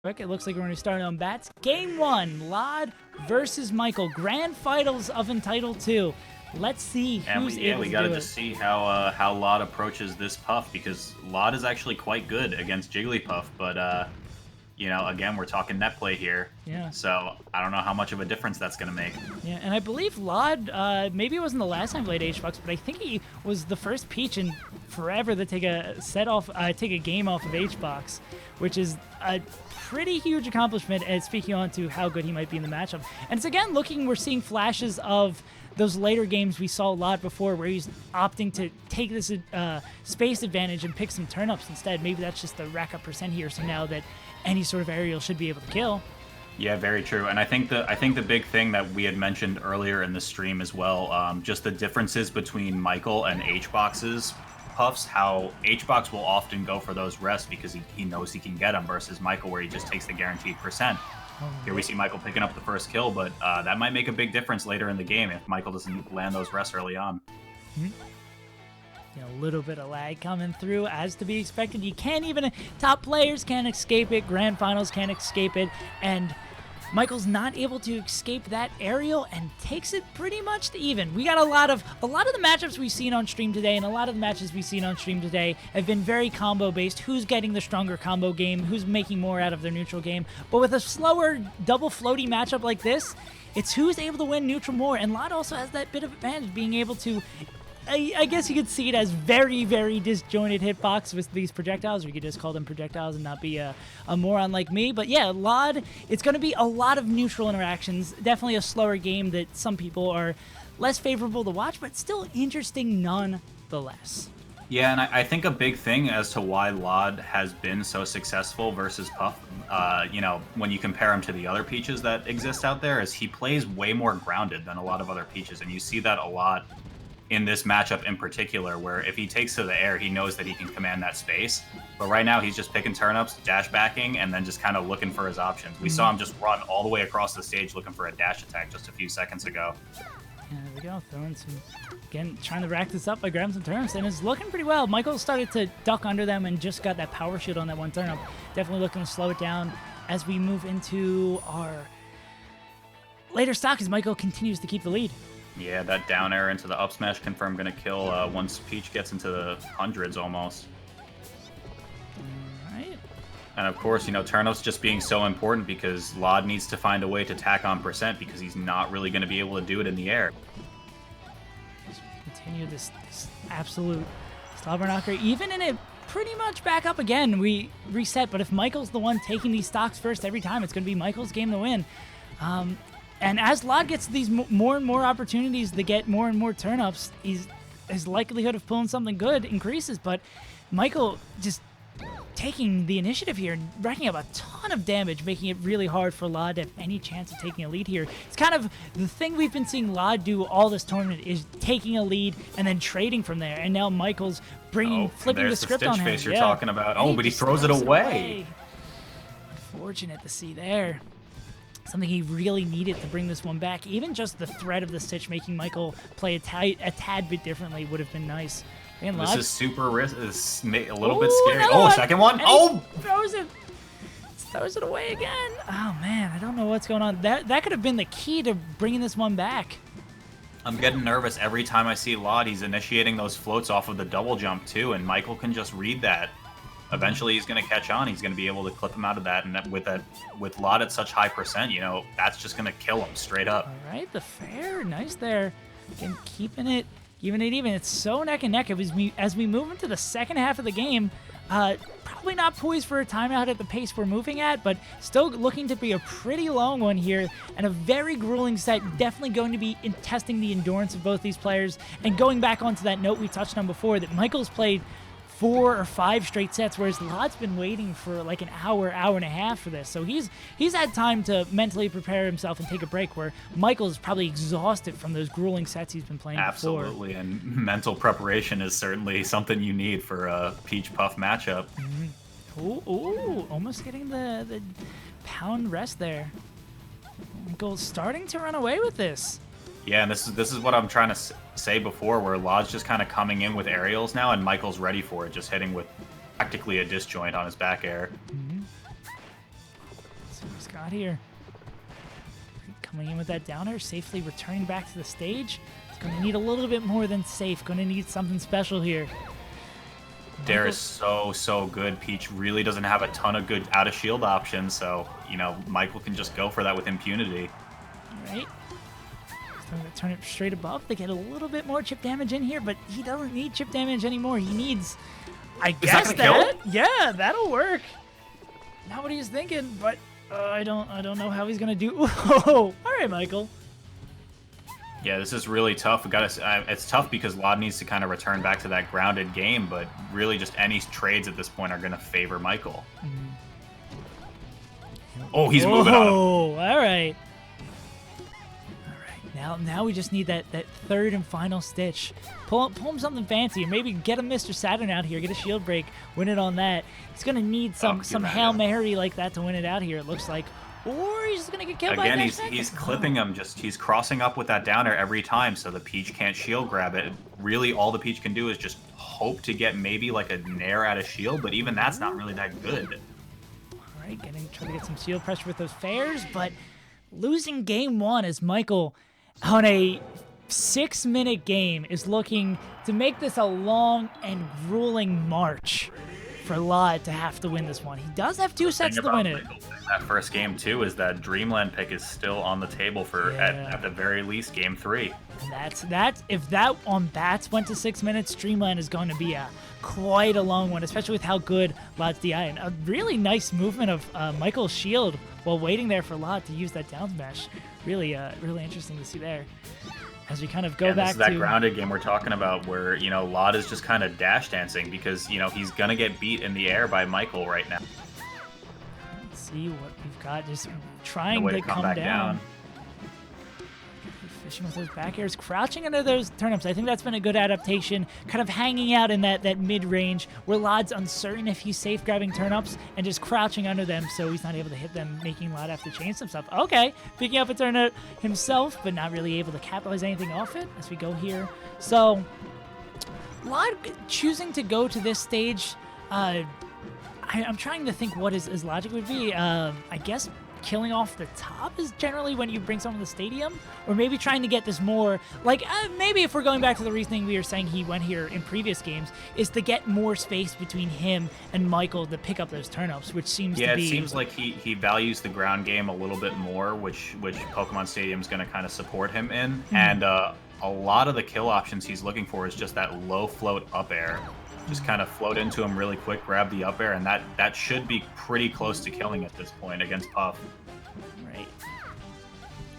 It looks like we're going to start on bats. Game 1, lloD versus Michael. Grand finals of Untitled 2. Let's see who's able to do it. We got to just see how lloD approaches this Puff, because lloD is actually quite good against Jigglypuff, but you know, again, we're talking net play here. Yeah. So I don't know how much of a difference that's going to make. Yeah, and I believe lloD, maybe it wasn't the last time he played HBox, but I think he was the first Peach in forever to take a game off of HBox, which is a pretty huge accomplishment, and speaking on to how good he might be in the matchup. And it's again we're seeing flashes of those later games we saw lloD before, where he's opting to take this space advantage and pick some turn-ups instead. Maybe that's just the rack up percent here, so now that any sort of aerial should be able to kill. Yeah, very true. And I think the big thing that we had mentioned earlier in the stream as well, just the differences between Michael and HBox's Puffs, how HBox will often go for those rests because he knows he can get them, versus Michael where he just takes the guaranteed percent. Here we see Michael picking up the first kill, but that might make a big difference later in the game if Michael doesn't land those rests early on. A little bit of lag coming through, as to be expected. You can't even, top players can't escape it, grand finals can't escape it, and Michael's not able to escape that aerial and takes it pretty much to even. We got a lot of the matchups we've seen on stream today, and a lot of the matches we've seen on stream today have been very combo based. Who's getting the stronger combo game? Who's making more out of their neutral game? But with a slower double floaty matchup like this, it's who's able to win neutral more. And lloD also has that bit of advantage, being able to, I guess you could see it as very, very disjointed hitbox with these projectiles, or you could just call them projectiles and not be a moron like me. But yeah, lloD, it's going to be a lot of neutral interactions. Definitely a slower game that some people are less favorable to watch, but still interesting nonetheless. Yeah, and I think a big thing as to why lloD has been so successful versus Puff, you know, when you compare him to the other Peaches that exist out there, is he plays way more grounded than a lot of other Peaches, and you see that a lot in this matchup in particular, where if he takes to the air, he knows that he can command that space. But right now, he's just picking turnips, dash backing, and then just kind of looking for his options. We saw him just run all the way across the stage looking for a dash attack just a few seconds ago. Yeah, there we go, throwing some, again, trying to rack this up by grabbing some turnips, and it's looking pretty well. Michael started to duck under them and just got that power shield on that one turnip. Definitely looking to slow it down as we move into our later stock, as Michael continues to keep the lead. Yeah, that down air into the up smash confirm going to kill once Peach gets into the hundreds almost. Right. And of course, you know, turnips just being so important because lloD needs to find a way to tack on percent because he's not really going to be able to do it in the air. Just continue this absolute slobber knocker. Even in it pretty much back up again, we reset, but if Michael's the one taking these stocks first every time, it's going to be Michael's game to win. And as lloD gets these more and more opportunities to get more and more turnips, his likelihood of pulling something good increases. But Michael just taking the initiative here and racking up a ton of damage, making it really hard for lloD to have any chance of taking a lead here. It's kind of the thing we've been seeing lloD do all this tournament, is taking a lead and then trading from there. And now Michael's flipping the script on him. There's the stitch face you're talking about. Oh, but he throws it away. Unfortunate to see there. Something he really needed to bring this one back. Even just the threat of the stitch making Michael play a tad bit differently would have been nice. Man, this is super a little bit scary. Oh, second one. Oh! Throws it away again. Oh, man, I don't know what's going on. That could have been the key to bringing this one back. I'm getting nervous every time I see lloD. He's initiating those floats off of the double jump, too, and Michael can just read that. Eventually, he's going to catch on. He's going to be able to clip him out of that. And with lloD at such high percent, you know, that's just going to kill him straight up. All right, the fair. Nice there. Again, keeping it even. It's so neck and neck. As we move into the second half of the game, probably not poised for a timeout at the pace we're moving at, but still looking to be a pretty long one here and a very grueling set. Definitely going to be testing the endurance of both these players. And going back onto that note we touched on before, that Michael's played 4 or 5 straight sets, whereas lloD's been waiting for like an hour and a half for this. So he's had time to mentally prepare himself and take a break, where Michael's probably exhausted from those grueling sets he's been playing before. Absolutely, and mental preparation is certainly something you need for a Peach Puff matchup. Ooh, almost getting the pound rest there. Michael's starting to run away with this. Yeah, and this is what I'm trying to say before, where lloD's just kind of coming in with aerials now, and Michael's ready for it, just hitting with practically a disjoint on his back air. Scott here coming in with that downer, safely returning back to the stage. It's going to need a little bit more than safe. Going to need something special here. Dare is so good. Peach really doesn't have a ton of good out of shield options, so you know Michael can just go for that with impunity. All right. Going to turn it straight above. They get a little bit more chip damage in here, but he doesn't need chip damage anymore. He needs, I guess that. Yeah, that'll work. Not what he was thinking, but I don't know how he's gonna do. Whoa! All right, Michael. Yeah, this is really tough. It's tough because lloD needs to kind of return back to that grounded game, but really just any trades at this point are going to favor Michael. Oh, he's moving on him. Oh, all right. Now we just need that third and final stitch. Pull him something fancy, or maybe get a Mr. Saturn out here, get a shield break, win it on that. He's gonna need some Hail Mary like that to win it out here, it looks like. Or he's just gonna get killed by that. Again, he's clipping him, he's crossing up with that downer every time, so the Peach can't shield grab it. Really, all the Peach can do is just hope to get maybe like a nair out of shield, but even that's not really that good. Alright, trying to get some shield pressure with those fairs, but losing game one as Michael on a 6-minute game is looking to make this a long and grueling march for lloD to have to win this one. He does have 2 sets to win it. That first game too is that Dreamland pick is still on the table for at the very least game 3. That's if that on bats went to 6 minutes, Dreamland is going to be quite a long one, especially with how good lloD's DI and a really nice movement of Michael's shield while waiting there for lloD to use that down smash. Really interesting to see there. As we kind of go back to that grounded game we're talking about, where you know lloD is just kind of dash dancing because you know he's gonna get beat in the air by Michael right now. Let's see what we've got. Just trying to come back down. Fishing with those back airs, crouching under those turnips. I think that's been a good adaptation. Kind of hanging out in that mid range where lloD's uncertain if he's safe grabbing turnips and just crouching under them so he's not able to hit them, making lloD have to change some stuff. Okay, picking up a turnip himself, but not really able to capitalize anything off it as we go here. So lloD choosing to go to this stage. I'm trying to think what his logic would be. I guess killing off the top is generally when you bring someone to the stadium, or maybe trying to get this more, like, maybe if we're going back to the reasoning we were saying he went here in previous games, is to get more space between him and Michael to pick up those turnips, which seems to be... Yeah, it seems like he values the ground game a little bit more, which Pokemon Stadium is going to kind of support him in, and a lot of the kill options he's looking for is just that low float up air. Just kind of float into him really quick, grab the up air, and that should be pretty close to killing at this point against Puff. Right.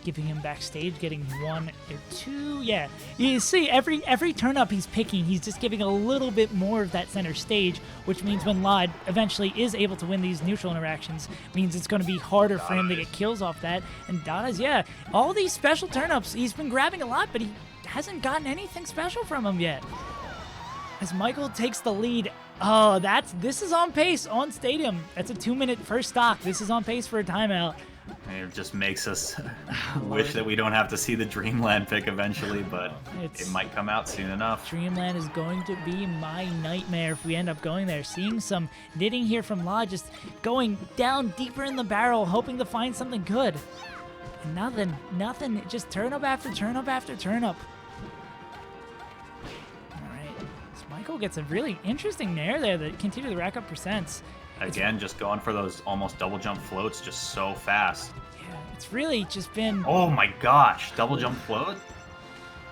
Giving him backstage, getting 1 or 2. Yeah. You see, every turn up he's picking, he's just giving a little bit more of that center stage, which means when lloD eventually is able to win these neutral interactions, means it's going to be harder for him to get kills off that. And Dada's, yeah, all these special turn-ups, he's been grabbing a lot, but he hasn't gotten anything special from him yet. As Michael takes the lead, this is on pace on Stadium. That's a 2-minute first stock. This is on pace for a timeout. It just makes us wish that we don't have to see the Dreamland pick eventually, but it might come out soon enough. Dreamland is going to be my nightmare if we end up going there. Seeing some knitting here from lloD, just going down deeper in the barrel, hoping to find something good. And nothing, just turn up after turn up after turn up. Michael gets a really interesting nair there that continue to rack up percents. Again, just going for those almost double jump floats just so fast. Yeah, it's really just been... Oh my gosh, double jump float?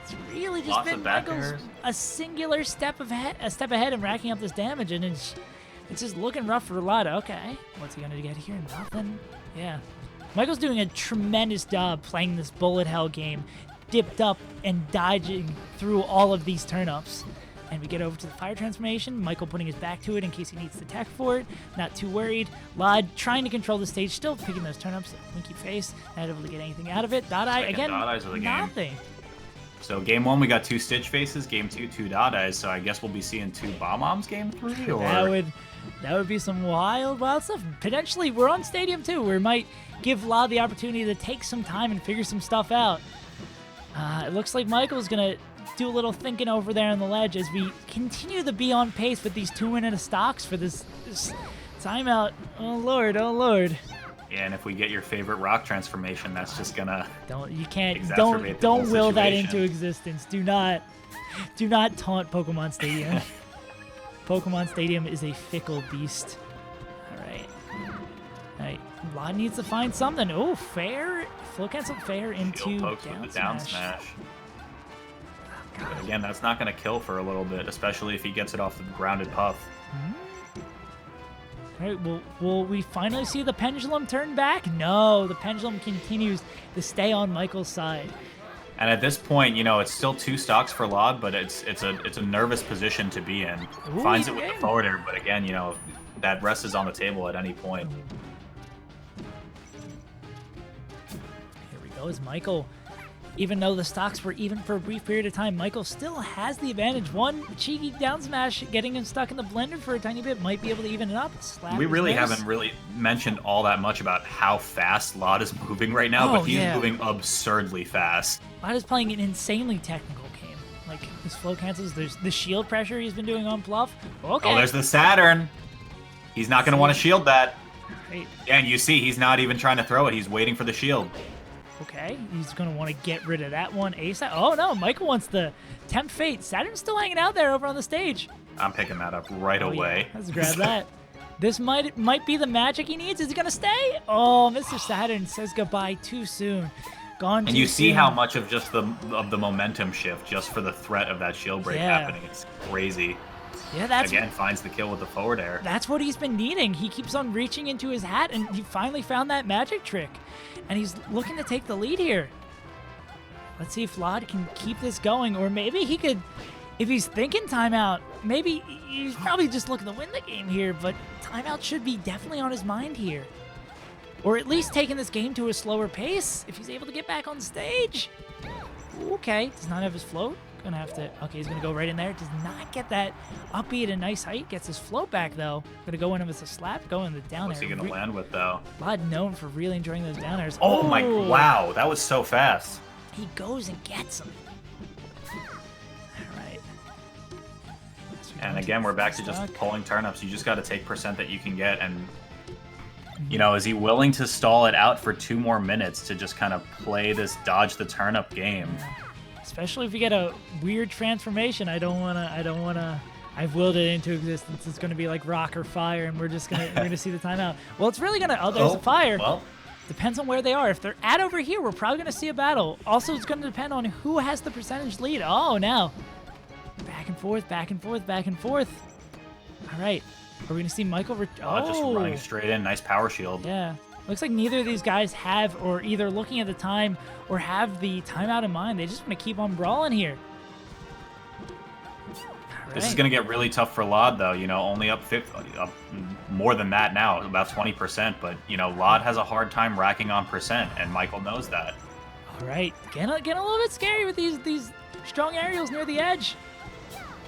It's really just been Michael's a singular step ahead in racking up this damage, and it's just looking rough for lloD. Okay, what's he gonna get here? Nothing. Yeah. Michael's doing a tremendous job playing this bullet hell game, dipped up and dodging through all of these turn-ups. And we get over to the fire transformation. Michael putting his back to it in case he needs to tech for it. Not too worried. lloD trying to control the stage, still picking those turn-ups. Winky face, not able to get anything out of it. Dada, again, nothing. So game 1, we got 2 Stitch faces. Game 2, 2 Dadas. So I guess we'll be seeing 2 Bob-Ombs game 3? Or... That would be some wild stuff. Potentially, we're on Stadium too, where it might give lloD the opportunity to take some time and figure some stuff out. It looks like Michael's going to do a little thinking over there on the ledge as we continue to be on pace with these 2-minute stocks for this timeout. Oh, Lord. And if we get your favorite rock transformation, that's just gonna don't whole will that situation. into existence. Do not taunt Pokemon Stadium. Pokemon Stadium is a fickle beast. All right. lloD needs to find something. Oh, fair. Flow cancel fair into Pokes with the down smash. But again, that's not going to kill for a little bit, especially if he gets it off the grounded Puff. All right, will we finally see the pendulum turn back? No, the pendulum continues to stay on Michael's side. And at this point, you know, it's still 2 stocks for lloD, but it's a nervous position to be in. Ooh, Finds it with the forward air, but again, you know, that rest is on the table at any point. Here we go as Michael. Even though the stocks were even for a brief period of time, Michael still has the advantage. One cheeky down smash, getting him stuck in the blender for a tiny bit, might be able to even it up. We really haven't really mentioned all that much about how fast lloD is moving right now, but he's moving absurdly fast. lloD is playing an insanely technical game. Like, his flow cancels, there's the shield pressure he's been doing on Pluff. Okay. Oh, there's the Saturn. He's not going to want to shield that. Great. And you see, he's not even trying to throw it. He's waiting for the shield. Okay, he's going to want to get rid of that one ASAP. Oh, no, Michael wants to tempt fate. Saturn's still hanging out there over on the stage. I'm picking that up right away. Yeah. Let's grab that. This might be the magic he needs. Is he going to stay? Oh, Mr. Saturn says goodbye too soon. Gone too soon. And you see how much of just the momentum shift just for the threat of that shield break happening. It's crazy. Yeah, that's again finds the kill with the forward air. That's what he's been needing. He keeps on reaching into his hat, and he finally found that magic trick. And he's looking to take the lead here. Let's see if lloD can keep this going, or maybe he could, if he's thinking timeout, maybe he's probably just looking to win the game here, but timeout should be definitely on his mind here. Or at least taking this game to a slower pace if he's able to get back on stage. Okay, does not have his float. Gonna have to, okay, he's gonna go right in there. Does not get that up B at a nice height. Gets his float back though. Gonna go in with a slap, go in the down air. What's he gonna land with though? lloD known for really enjoying those down airs. Oh my, wow, that was so fast. He goes and gets him. All right. And again, we're back to just pulling turnips. You just gotta take percent that you can get, and you know, is he willing to stall it out for 2 more minutes to just kind of play this dodge the turnip game? Especially if you get a weird transformation. I don't wanna. I've willed it into existence. It's gonna be like rock or fire, and we're gonna see the timeout. Well, it's really gonna. Oh, there's a fire. Well, depends on where they are. If they're at over here, we're probably gonna see a battle. Also, it's gonna depend on who has the percentage lead. Oh, now back and forth, back and forth, back and forth. All right, are we gonna see Michael? Just running straight in. Nice power shield. Yeah. Looks like neither of these guys have, or either looking at the time or have the timeout in mind. They just want to keep on brawling here. Right. This is going to get really tough for lloD, though. You know, only up more than that now, about 20%. But, you know, lloD has a hard time racking on percent, and Michael knows that. All right. Getting a little bit scary with these strong aerials near the edge.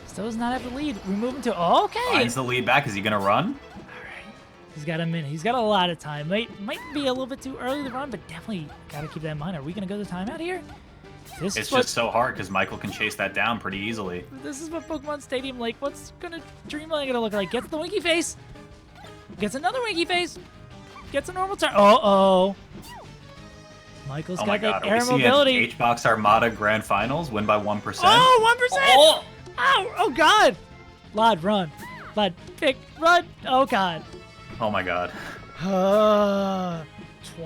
Still does not have the lead. We're moving to, okay. Finds the lead back. Is he going to run? He's got a minute. He's got a lot of time. Might be a little bit too early to run, but definitely got to keep that in mind. Are we going to go to timeout here? It's just so hard because Michael can chase that down pretty easily. This is what Pokemon Stadium, like, what's Dreamland going to look like? Gets the Winky Face. Gets another Winky Face. Gets a normal turn. Uh-oh. Michael's got that air mobility. H-Box Armada Grand Finals, win by 1%. Oh, 1%! Oh! Ow! Oh, God! lloD, run. lloD, run. Oh, God. Oh my God.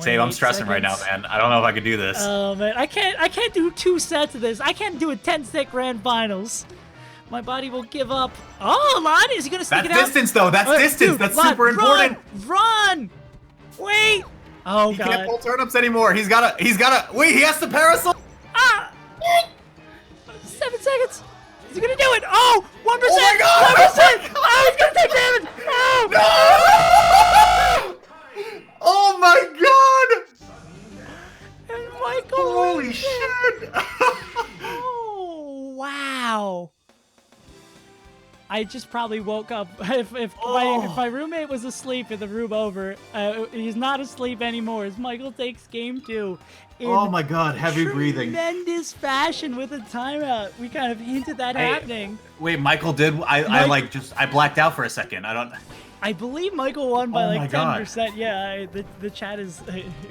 Save, I'm stressing right now, man. I don't know if I could do this. Oh man, I can't do 2 sets of this. I can't do a 10-set grand finals. My body will give up. Oh, lloD, is he gonna stick it out? That's distance though. That's distance. Dude, that's lloD, super important. Run! Wait! Oh he God. He can't pull turnips anymore. He's gotta. Wait, he has the parasol. Ah! 7 seconds. Is he gonna do it? Oh, 1%! Oh my God! 1%! Oh, he's gonna take damage! Oh! No! Oh my God! And Michael. Holy shit! Oh wow! I just probably woke up. If my roommate was asleep in the room over, he's not asleep anymore. As Michael takes game 2. Oh my God! Heavy breathing. Tremendous fashion with a timeout. We kind of hinted that happening. Wait, Michael did. I blacked out for a second. I believe Michael won by Oh my like God. 10%. Yeah, the chat is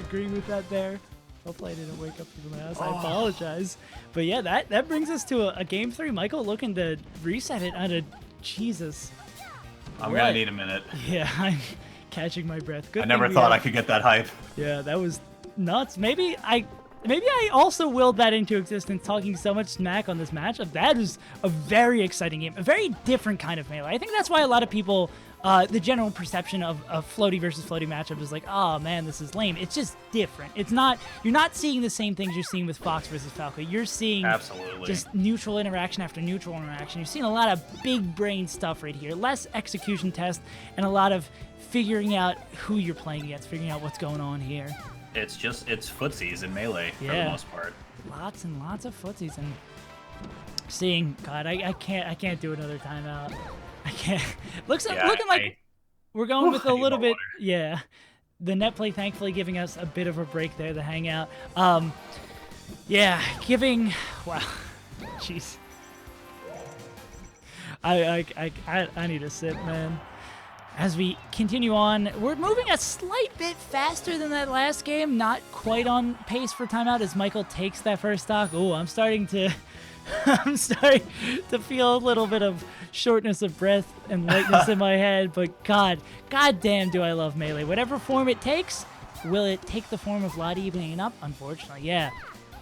agreeing with that there. Hopefully I didn't wake up people in the house. I apologize. But yeah, that brings us to a game 3. Michael looking to reset it on a Jesus. I'm gonna need a minute. Yeah, I'm catching my breath. Good I never thought I could get that hype. Yeah, that was nuts. Maybe I also willed that into existence, talking so much smack on this matchup. That is a very exciting game, a very different kind of Melee. I think that's why a lot of people, the general perception of floaty versus floaty matchup is like, oh man, this is lame. It's just different. It's not, you're not seeing the same things you're seeing with Fox versus Falco. You're seeing just neutral interaction after neutral interaction. You're seeing a lot of big brain stuff right here, less execution test, and a lot of figuring out who you're playing against, figuring out what's going on here. It's footsies in Melee for the most part. Lots and lots of footsies and seeing. God, I can't do another timeout. I can't. Looking like we're going with a little bit. Yeah, the net play thankfully giving us a bit of a break there. The hangout. Yeah, giving. Wow, jeez. I need a sip, man. As we continue on, we're moving a slight bit faster than that last game. Not quite on pace for timeout as Michael takes that first stock. Oh, I'm starting to feel a little bit of shortness of breath and lightness in my head. But god damn, do I love Melee. Whatever form it takes, will it take the form of lloD evening up? Unfortunately, yeah.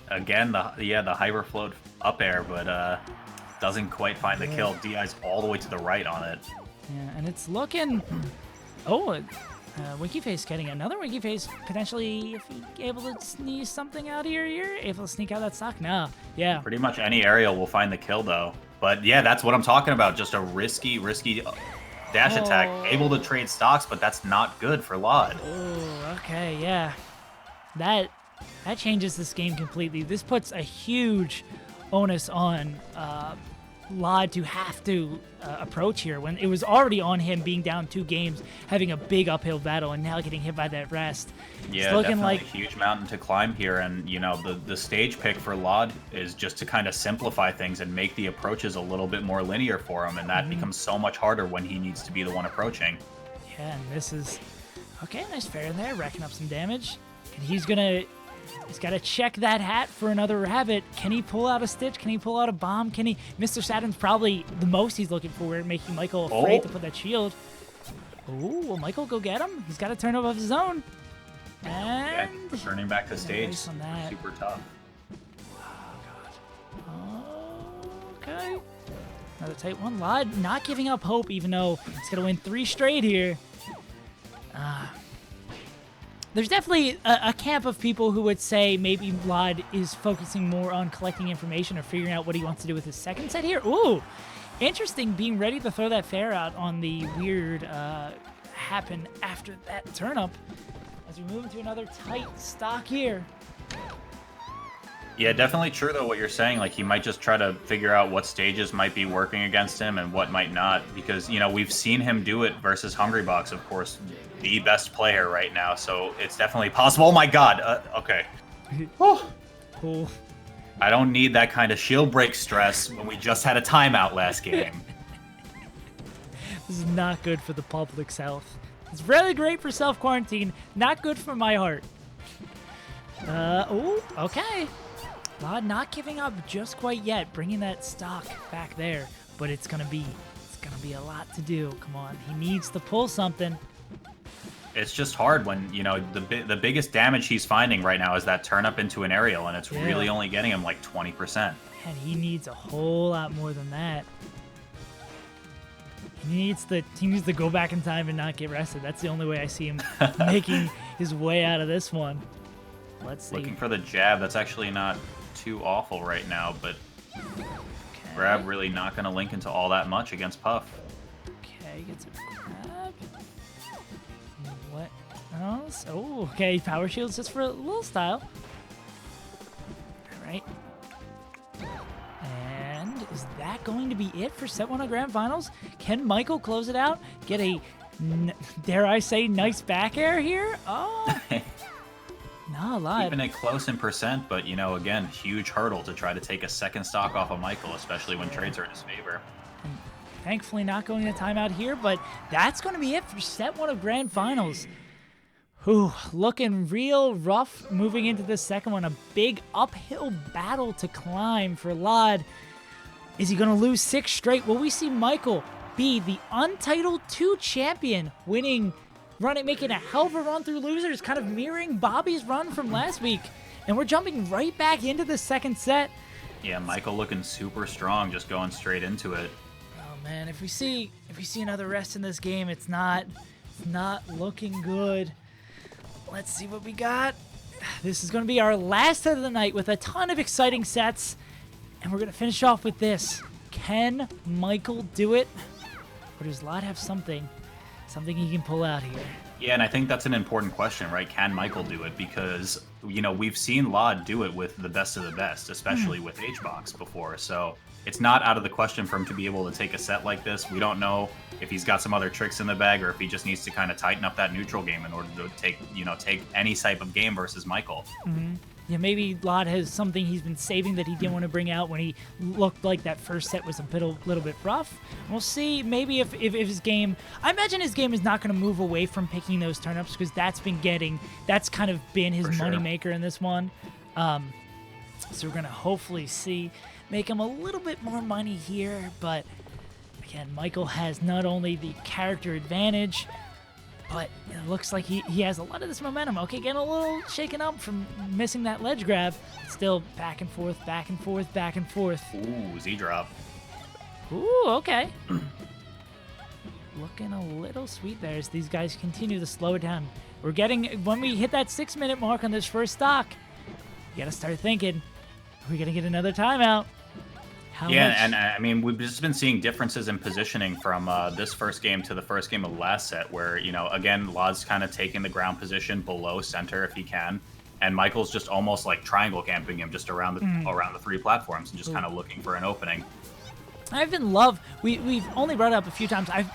Again, the hyper float up air, but doesn't quite find the kill. DI's all the way to the right on it. Yeah, and it's looking... Oh, Winky Face getting another Winky Face. Potentially, if he's able to sneeze something out here, able to sneak out that stock. No, yeah. Pretty much any aerial will find the kill, though. But yeah, that's what I'm talking about. Just a risky dash attack. Able to trade stocks, but that's not good for lloD. Oh, okay, yeah. That changes this game completely. This puts a huge onus on lloD to have to approach here when it was already on him being down 2 games, having a big uphill battle, and now getting hit by that rest. Yeah, it's looking like a huge mountain to climb here, and you know the stage pick for lloD is just to kind of simplify things and make the approaches a little bit more linear for him, and that becomes so much harder when he needs to be the one approaching. Yeah, and this is okay. Nice fair in there, racking up some damage, and he's got to check that hat for another rabbit. Can he pull out a stitch? Can he pull out a bomb? Can he? Mr. Saturn's probably the most he's looking for, making Michael afraid to put that shield. Ooh, will Michael go get him? He's got to turn off his zone. And returning back to stage, super tough. Oh, God. Okay. Another tight one. lloD not giving up hope, even though he's going to win 3 straight here. There's definitely a camp of people who would say maybe lloD is focusing more on collecting information or figuring out what he wants to do with his second set here. Ooh, interesting, being ready to throw that fair out on the weird happen after that turnip. As we move into another tight stock here. Yeah, definitely true, though, what you're saying. Like, he might just try to figure out what stages might be working against him and what might not. Because, you know, we've seen him do it versus Hungrybox, of course, the best player right now. So it's definitely possible. Oh, my God. Okay. Cool. I don't need that kind of shield break stress when we just had a timeout last game. This is not good for the public's health. It's really great for self-quarantine. Not good for my heart. Oh, okay. lloD not giving up just quite yet, bringing that stock back there, but it's gonna be a lot to do. Come on, he needs to pull something. It's just hard when, you know, the biggest damage he's finding right now is that turn up into an aerial, and it's really only getting him like 20%. And he needs a whole lot more than that. He needs to go back in time and not get rested. That's the only way I see him making his way out of this one. Let's see. Looking for the jab. That's actually not too awful right now, but grab really not going to link into all that much against Puff. Okay, gets a grab. What else? Oh, okay, power shields just for a little style. All right. And is that going to be it for set 1 of Grand Finals? Can Michael close it out? Get a, dare I say, nice back air here? Oh. No, lloD. Keeping it close in percent, but, you know, again, huge hurdle to try to take a second stock off of Michael, especially when trades are in his favor. thankfully not going to timeout here, but that's going to be it for set 1 of Grand Finals. Whew, looking real rough moving into the second one. A big uphill battle to climb for lloD. Is he going to lose 6 straight? Will we see Michael be the Untitled 2 champion, making a hell of a run through losers, kind of mirroring Bobby's run from last week? And we're jumping right back into the second set. Yeah, Michael looking super strong, just going straight into it. Oh man, if we see another rest in this game, it's not looking good. Let's see what we got. This is going to be our last set of the night with a ton of exciting sets. And we're going to finish off with this. Can Michael do it? Or does lloD have something he can pull out here? Yeah, and I think that's an important question, right? Can Michael do it? Because, we've seen lloD do it with the best of the best, especially with HBox before. So it's not out of the question for him to be able to take a set like this. We don't know if he's got some other tricks in the bag or if he just needs to kind of tighten up that neutral game in order to take any type of game versus Michael. Mm-hmm. Yeah, maybe lloD has something he's been saving that he didn't want to bring out when he looked like that first set was a little bit rough. We'll see maybe if his game... I imagine his game is not going to move away from picking those turn-ups because that's kind of been his moneymaker in this one. So we're going to hopefully make him a little bit more money here. But again, Michael has not only the character advantage, but it looks like he has a lot of this momentum. Okay, getting a little shaken up from missing that ledge grab. Still back and forth, back and forth, back and forth. Ooh, Z-drop. Ooh, okay. Looking a little sweet there as these guys continue to slow it down. When we hit that 6-minute mark on this first stock, you got to start thinking, are we going to get another timeout? And I mean, we've just been seeing differences in positioning from this first game to the first game of the last set where, again, lloD's kind of taking the ground position below center if he can. And Michael's just almost like triangle camping him just around the 3 platforms and just kind of looking for an opening. We've only brought it up a few times. I've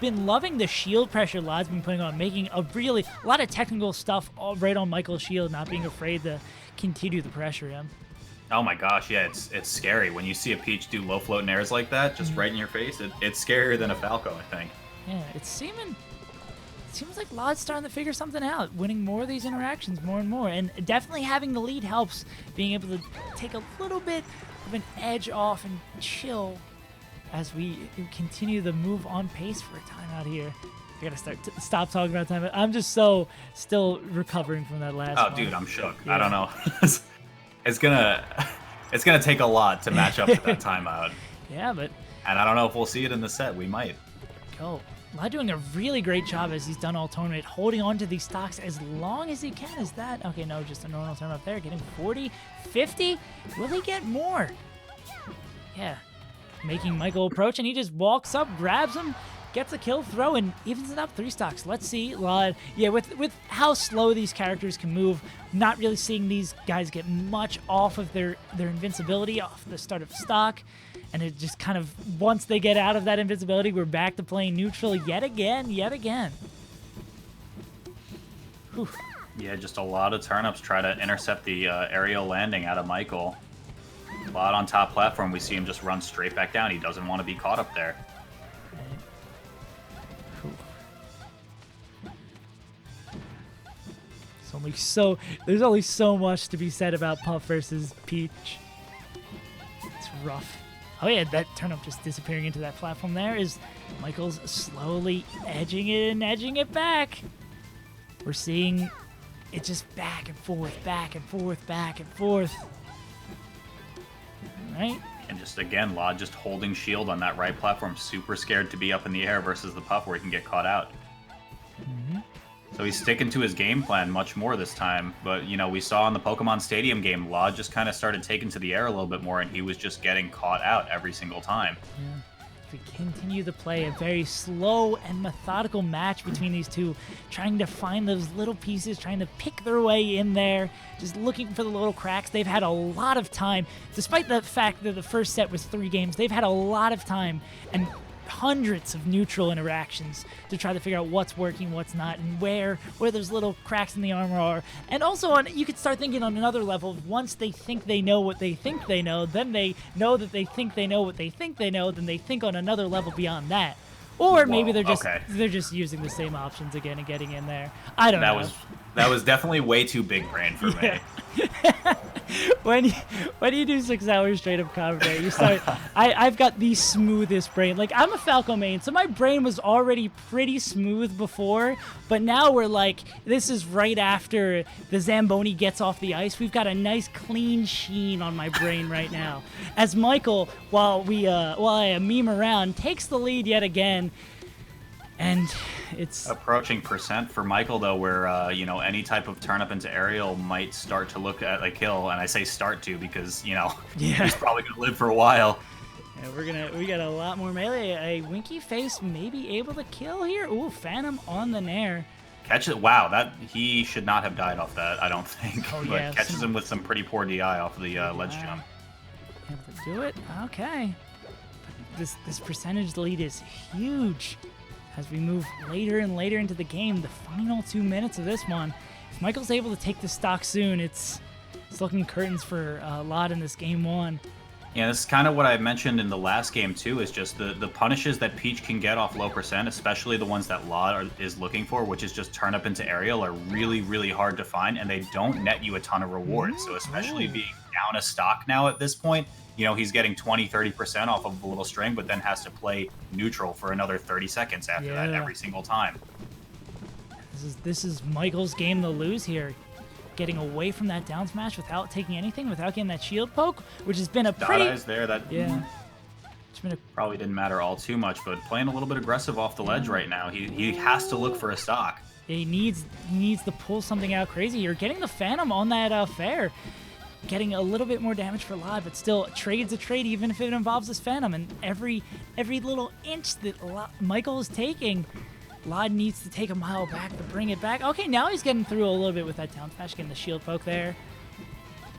been loving the shield pressure lloD's been putting on, making a lot of technical stuff all right on Michael's shield, not being afraid to continue to pressure him. Oh my gosh, yeah, it's scary. When you see a Peach do low floating airs like that, just right in your face, it's scarier than a Falco, I think. Yeah, it seems like lloD's starting to figure something out, winning more of these interactions more and more. And definitely having the lead helps, being able to take a little bit of an edge off and chill as we continue to move on pace for a timeout here. I gotta stop talking about timeout. I'm just still recovering from that last one. Oh, dude, I'm shook. Yeah. I don't know. It's gonna take a lot to match up to that timeout. Yeah, and I don't know if we'll see it in the set. We might. Go. lloD doing a really great job as he's done all tournament, holding on to these stocks as long as he can. Is that okay? No, just a normal turn up there, getting 40, 50. Will he get more? Yeah, making Michael approach, and he just walks up, grabs him, gets a kill throw, and evens it up 3 stocks. Let's see lloD. Yeah, with how slow these characters can move, not really seeing these guys get much off of their invincibility off the start of stock. And it just kind of, once they get out of that invincibility, we're back to playing neutral yet again. Whew. Yeah, just a lot of turnips try to intercept the aerial landing out of Michael. lloD on top platform, we see him just run straight back down. He doesn't want to be caught up there. There's only so much to be said about Puff versus Peach. It's rough. Oh yeah, that turnip just disappearing into that platform there is Michael's slowly edging it back. We're seeing it just back and forth, back and forth, back and forth. All right. And just again, lloD just holding shield on that right platform, super scared to be up in the air versus the Puff where he can get caught out. Mm-hmm. So he's sticking to his game plan much more this time. But, we saw in the Pokemon Stadium game, lloD just kind of started taking to the air a little bit more, and he was just getting caught out every single time. Yeah. If we continue to play a very slow and methodical match between these two, trying to find those little pieces, trying to pick their way in there, just looking for the little cracks. They've had a lot of time, despite the fact that the first set was 3 games, they've had a lot of time. And hundreds of neutral interactions to try to figure out what's working, what's not, and where those little cracks in the armor are. And also, you could start thinking on another level. Once they think they know what they think they know, then they know that they think they know what they think they know, then they think on another level beyond that. Or maybe they're just using the same options again and getting in there. I don't know. That was definitely way too big brain for me. When you do 6 hours straight up commentary, you start. I've got the smoothest brain. Like, I'm a Falco main, so my brain was already pretty smooth before. But now we're like, this is right after the Zamboni gets off the ice. We've got a nice clean sheen on my brain right now. As Michael, while I meme around, takes the lead yet again. And it's approaching percent for Michael, though, where you know, any type of turn up into aerial might start to look at a kill, and I say start to because, you know, he's probably gonna live for a while. Yeah, we got a lot more melee. A Winky Face may be able to kill here. Ooh, Phantom on the Nair. Catch it! Wow, that he should not have died off that. I don't think. Oh, but yeah, catches him with some pretty poor DI off of the ledge jump. Able to do it. Okay. But this percentage lead is huge. As we move later and later into the game, the final 2 minutes of this one, if Michael's able to take the stock soon, it's looking curtains for lloD in this game 1. Yeah, this is kind of what I mentioned in the last game too, is just the punishes that Peach can get off low percent, especially the ones that lloD is looking for, which is just turn up into aerial, are really, really hard to find, and they don't net you a ton of rewards. So especially being down a stock now at this point, you know, he's getting 20-30% off of a little string, but then has to play neutral for another 30 seconds after that every single time. This is Michael's game to lose here. Getting away from that down smash without taking anything, without getting that shield poke, which has been a pretty... Dot eyes there, that probably didn't matter all too much, but playing a little bit aggressive off the ledge right now. He has to look for a stock. He needs to pull something out crazy here. Getting the Phantom on that fair. Getting a little bit more damage for lloD, but still trade's a trade even if it involves this Phantom. And every little inch that Michael is taking, lloD needs to take a mile back to bring it back. Okay, now he's getting through a little bit with that down smash, getting the shield poke there.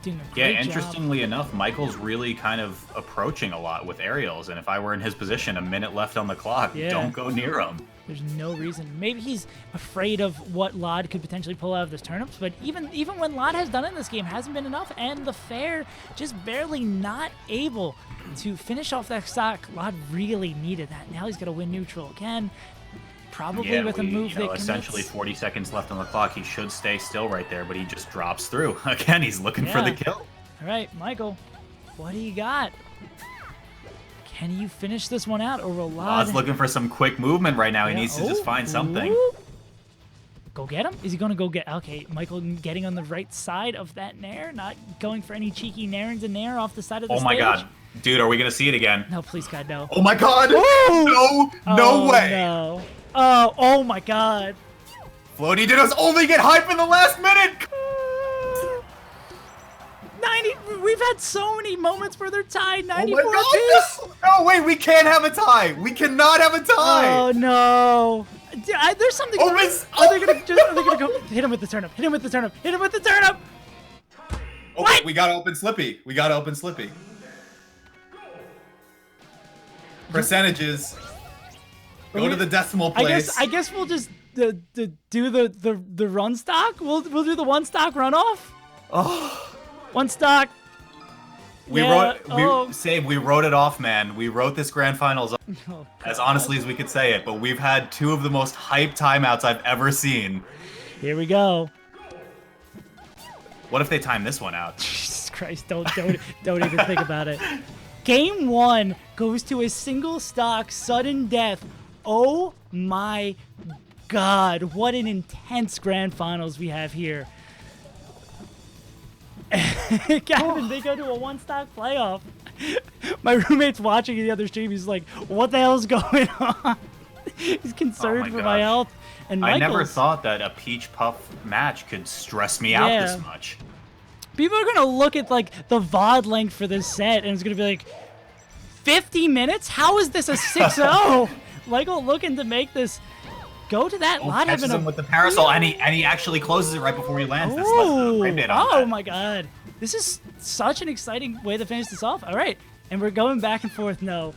Doing a great job. Interestingly enough, Michael's really kind of approaching a lot with aerials, and if I were in his position, a minute left on the clock, don't go near him. There's no reason. Maybe he's afraid of what lloD could potentially pull out of this turnips, but even when lloD has done it in this game, hasn't been enough, and the fair just barely not able to finish off that stock. lloD really needed that. Now he's got to win neutral again. Probably with a move that essentially 40 seconds left on the clock. He should stay still right there, but he just drops through. Again, he's looking for the kill. All right, Michael, what do you got? Can you finish this one out, or will lloD... lloD's looking for some quick movement right now. He needs to just find something. Go get him? Is he going to go get... Okay, Michael getting on the right side of that Nair, not going for any cheeky Nairns and Nair off the side of the stage. Oh my god. Dude, are we going to see it again? No, please, God, no. Oh my god! No way! No. Oh my god. floaty did us only get hype in the last minute! 90. We've had so many moments where they're tied. 94 apiece. No, wait, we can't have a tie. We cannot have a tie. Oh no. There's something. Are they gonna go hit him with the turnip? Hit him with the turnip. Hit him with the turnip. Okay, what? We gotta open Slippy. Percentages. Go to the decimal place. I guess we'll just do the run stock. We'll do the one stock runoff. Oh. One stock. We wrote it off, man. We wrote this grand finals as honestly as we could say it, but we've had two of the most hype timeouts I've ever seen. Here we go. What if they time this one out? Jesus Christ, don't even think about it. Game 1 goes to a single stock sudden death. Oh my god, what an intense grand finals we have here. Gavin, they go to a one-stock playoff. My roommate's watching the other stream. He's like, what the hell's going on? He's concerned for my health. And I never thought that a Peach Puff match could stress me out this much. People are going to look at like the VOD length for this set, and it's going to be like, 50 minutes? How is this a 6-0? Michael looking to make this go to that line. Catches him with the parasol, and he actually closes it right before he lands. That's less than a frame rate on that. My god. This is such an exciting way to finish this off. All right, and we're going back and forth. No.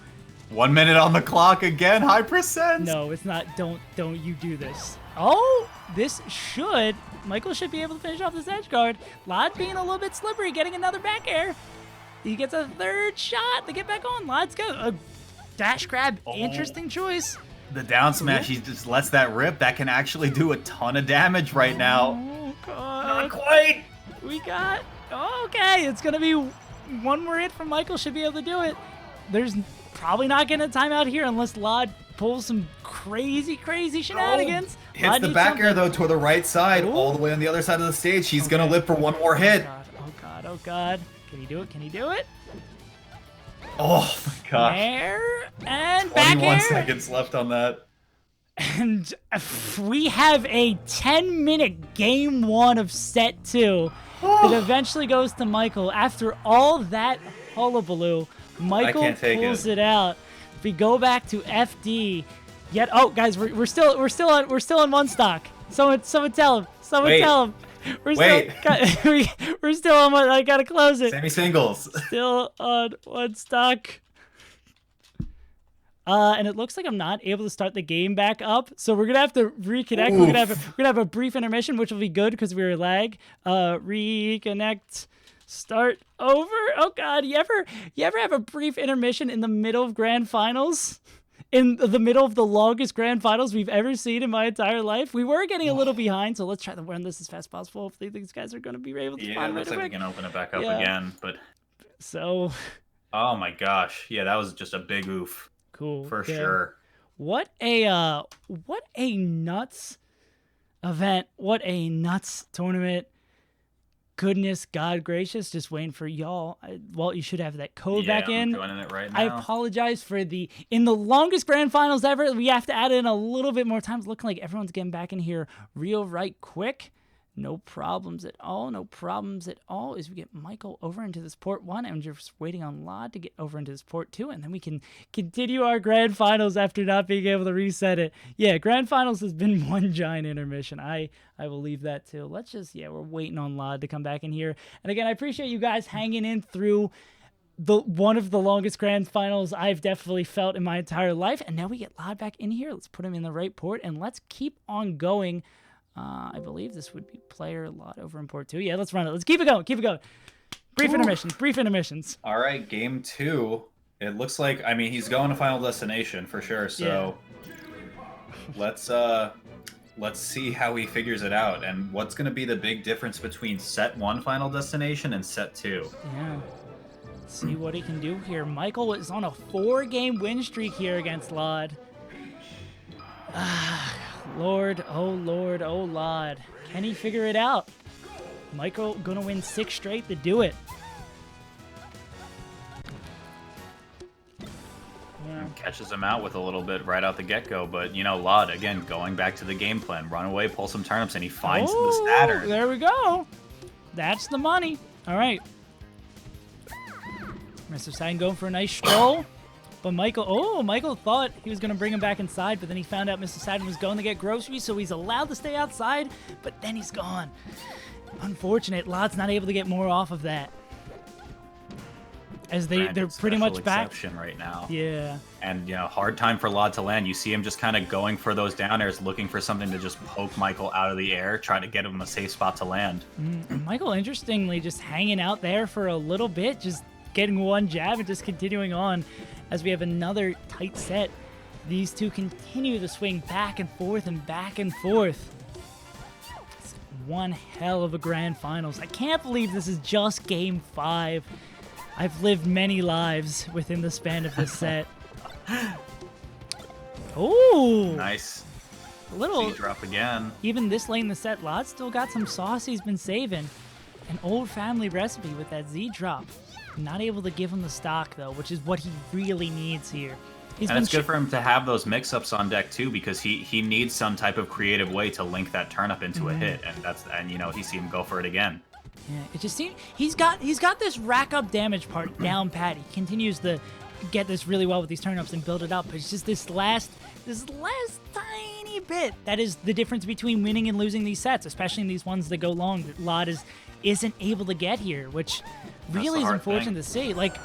1 minute on the clock again. High percent. No, it's not. Don't you do this. Oh, this should. Michael should be able to finish off this edge guard. lloD being a little bit slippery, getting another back air. He gets a third shot to get back on. lloD's go. A dash grab. Interesting choice. The down smash, he just lets that rip. That can actually do a ton of damage right now. Oh, God. Not quite. We got. Okay, it's going to be one more hit from Michael. Should be able to do it. There's probably not getting a timeout here unless lloD pulls some crazy shenanigans. Hits the back air, though, to the right side, all the way on the other side of the stage. He's going to live for one more hit. Oh, God. Can he do it? Can he do it? Oh, my gosh. Air and back 21 air. seconds left on that. And we have a 10-minute game 1 of set 2 that eventually goes to Michael. After all that hullabaloo, Michael pulls it out. If we go back to FD, guys, we're still on one stock. Someone tell him. Tell him. We're still on one. I gotta close it. Semi-singles. Still on one stock. And it looks like I'm not able to start the game back up, so we're gonna have to reconnect. Oof. We're gonna have a brief intermission, which will be good because we were lag. Reconnect. Start over. Oh God, you ever have a brief intermission in the middle of grand finals? In the middle of the longest grand finals we've ever seen in my entire life. We were getting a little behind, so let's try to run this as fast as possible. Hopefully these guys are going to be able to find right it looks like we can open it back up again, but... So... Oh my gosh. Yeah, that was just a big oof. Cool. For sure. What a nuts event. What a nuts tournament. Goodness, God gracious, just waiting for y'all. Walt, you should have that code back in. I'm joining it right now. I apologize for in the longest grand finals ever, we have to add in a little bit more time. It's looking like everyone's getting back in here real right quick. No problems at all. No problems at all. As we get Michael over into this port 1, and we're just waiting on lloD to get over into this port 2, and then we can continue our grand finals after not being able to reset it. Yeah, grand finals has been one giant intermission. I will leave that too. Let's just, we're waiting on lloD to come back in here. And again, I appreciate you guys hanging in through one of the longest grand finals I've definitely felt in my entire life. And now we get lloD back in here. Let's put him in the right port, and let's keep on going. I believe this would be player lloD over in port 2. Yeah, let's run it. Let's keep it going. Brief intermissions. All right, game 2. It looks like, he's going to Final Destination for sure. So let's see how he figures it out, and what's going to be the big difference between set 1 Final Destination and set 2. Yeah. Let's see what he can do here. Michael is on a 4-game win streak here against lloD. Lord, oh lloD. Can he figure it out? Michael gonna win 6 straight to do it. Yeah. Catches him out with a little bit right out the get-go, but lloD, again, going back to the game plan. Run away, pull some turnips, and he finds the Saturn. There we go. That's the money. All right. Mr. Saturn going for a nice stroll. But Michael thought he was going to bring him back inside, but then he found out Mr. Saturn was going to get groceries, so he's allowed to stay outside, but then he's gone. Unfortunate. lloD's not able to get more off of that. As they're pretty much back right now. Yeah. And, hard time for lloD to land. You see him just kind of going for those down airs, looking for something to just poke Michael out of the air, trying to get him a safe spot to land. Michael, interestingly, just hanging out there for a little bit, just getting one jab and just continuing on. As we have another tight set, these two continue to swing back and forth and back and forth. It's one hell of a grand finals. I can't believe this is just game 5. I've lived many lives within the span of this set. Oh! Nice. A little drop again. Even this late in the set, lloD still got some sauce he's been saving. An old family recipe with that Z drop. Not able to give him the stock, though, which is what he really needs here. And it's good for him to have those mix-ups on deck, too, because he needs some type of creative way to link that turnip into a hit, and he see him go for it again. Yeah, it just seems he's got this rack up damage part down pat. He continues to get this really well with these turnips and build it up, but it's just this last tiny bit that is the difference between winning and losing these sets, especially in these ones that go long that lloD isn't able to get here, which really is unfortunate to see. Like,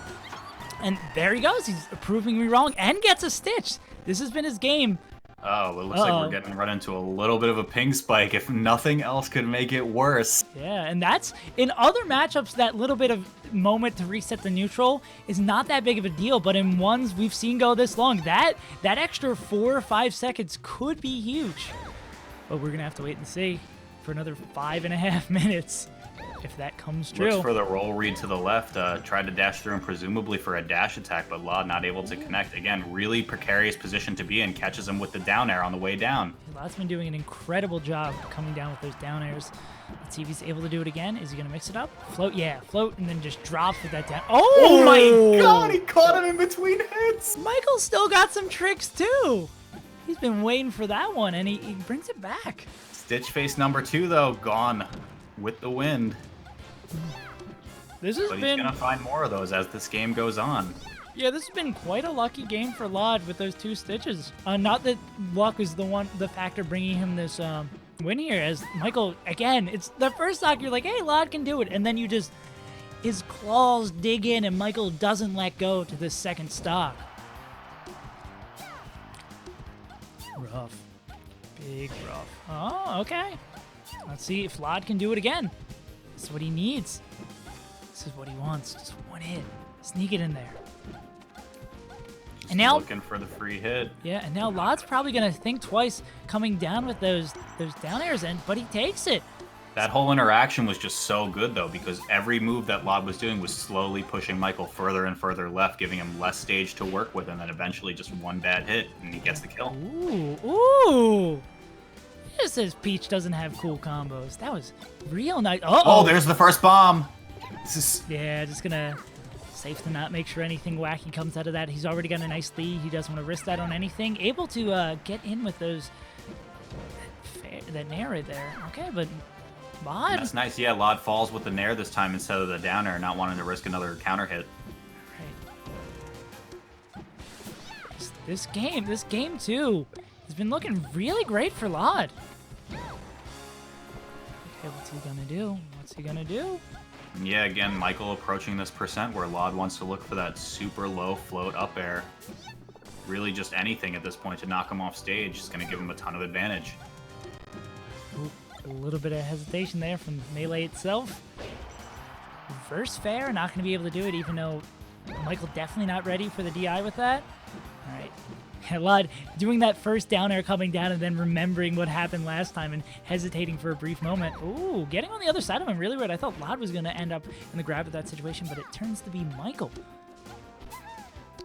And there he goes. He's proving me wrong and gets a stitch. This has been his game. Oh, it looks like we're getting run into a little bit of a ping spike. If nothing else could make it worse. Yeah, and that's, in other matchups, that little bit of moment to reset the neutral is not that big of a deal, but in ones we've seen go this long, that extra 4 or 5 seconds could be huge. But we're going to have to wait and see for another 5.5 minutes if that comes true. Looks for the roll read to the left, tried to dash through him presumably for a dash attack, but lloD not able to connect. Again, really precarious position to be in, catches him with the down air on the way down. lloD's been doing an incredible job coming down with those down airs. Let's see if he's able to do it again. Is he going to mix it up? Float, yeah, float, and then just drops with that down. Oh my god, he caught him in between hits! Michael still got some tricks too. He's been waiting for that one, and he brings it back. Stitch face number 2, though, gone with the wind. This has But he's been, going to find more of those as this game goes on. yeah, this has been quite a lucky game for lloD with those 2 stitches. Not that luck is the factor bringing him this win here, as Michael, again, it's the first stock you're like, hey, lloD can do it, and then you just, his claws dig in, and Michael doesn't let go to this second stock. Rough. Big rough. Oh, okay. Let's see if lloD can do it again. This is what he needs. This is what he wants. Just one hit. Sneak it in there. And now, Looking for the free hit. yeah, and now lloD's probably gonna think twice coming down with those down airs, but he takes it. That whole interaction was just so good, though, because every move that lloD was doing was slowly pushing Michael further and further left, giving him less stage to work with, and then eventually just one bad hit, and he gets the kill. Ooh. Just says Peach doesn't have cool combos. That was real nice. Oh, there's the first bomb. This is... Yeah, just gonna safe to not make sure anything wacky comes out of that. He's already got a nice lead. He doesn't want to risk that on anything. Able to get in with those that nair right there. Okay, but lloD. That's nice. Yeah, lloD falls with the nair this time instead of the down air, not wanting to risk another counter hit. Right. This game too, has been looking really great for lloD. Okay, what's he gonna do? What's he gonna do? Yeah, again, Michael approaching this percent where lloD wants to look for that super low float up air. Really just anything at this point to knock him off stage is going to give him a ton of advantage. Ooh, a little bit of hesitation there from Melee itself. Reverse fair, not going to be able to do it, even though Michael definitely not ready for the DI with that. All right. lloD doing that first down air coming down and then remembering what happened last time and hesitating for a brief moment. Ooh, getting on the other side of him really weird. I thought lloD was going to end up in the grab of that situation, but it turns to be Michael.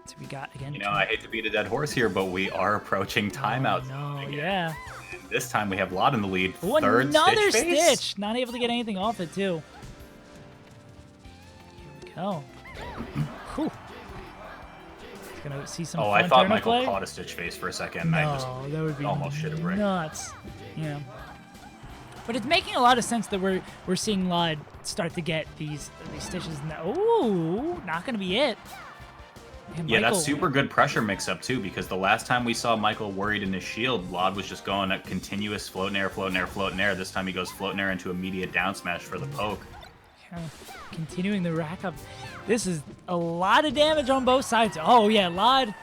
So we got, again... You know, I hate to beat a dead horse here, but we are approaching timeouts. No, yeah. And this time we have lloD in the lead. Ooh, Third another stitch face. stitch! Not able to get anything off it, too. Here we go. Whew. Gonna see some Oh, fun I thought turnip Michael play. caught a stitch face for a second. No, I just that would be almost shit a brick. nuts. Yeah. But it's making a lot of sense that we're seeing lloD start to get these stitches. Ooh, not gonna be it. And Yeah, Michael, that's super good pressure mix-up, too, because the last time we saw Michael worried in his shield, lloD was just going at continuous float and air, float and air, float and air. This time he goes float and air into immediate down smash for the poke. Yeah, continuing the rack up. This is a lot of damage on both sides. Oh, yeah, lloD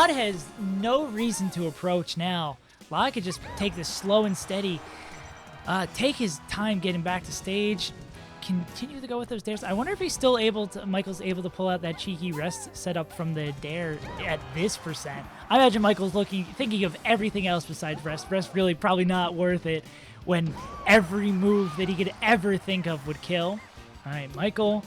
has no reason to approach now. lloD could just take this slow and steady. Take his time getting back to stage. Continue to go with those dares. I wonder if he's still Michael's able to pull out that cheeky rest setup from the dare at this percent. I imagine Michael's thinking of everything else besides rest. Rest really probably not worth it when every move that he could ever think of would kill. All right, Michael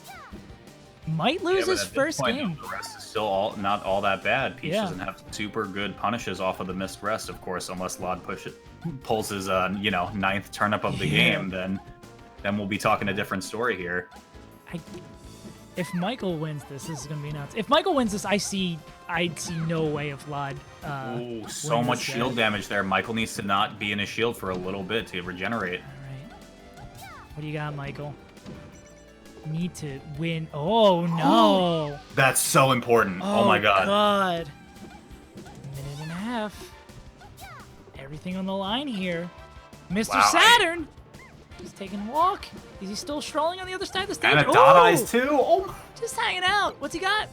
might lose his first game. The rest is still not all that bad. Peach Yeah. doesn't have super good punishes off of the missed rest, of course, unless lloD pulls his 9th turnip of the game, then we'll be talking a different story here. If Michael wins this is going to be nuts. If Michael wins this, I'd see no way of lloD. Ooh, so much shield damage there. Michael needs to not be in his shield for a little bit to regenerate. All right. What do you got, Michael? Need to win. Oh, no. That's so important. Oh my god. God. Minute and a half. Everything on the line here. Mr. Wow. Saturn. He's taking a walk. Is he still strolling on the other side of the stage? And a dot eyes too. Oh my. Just hanging out. What's he got?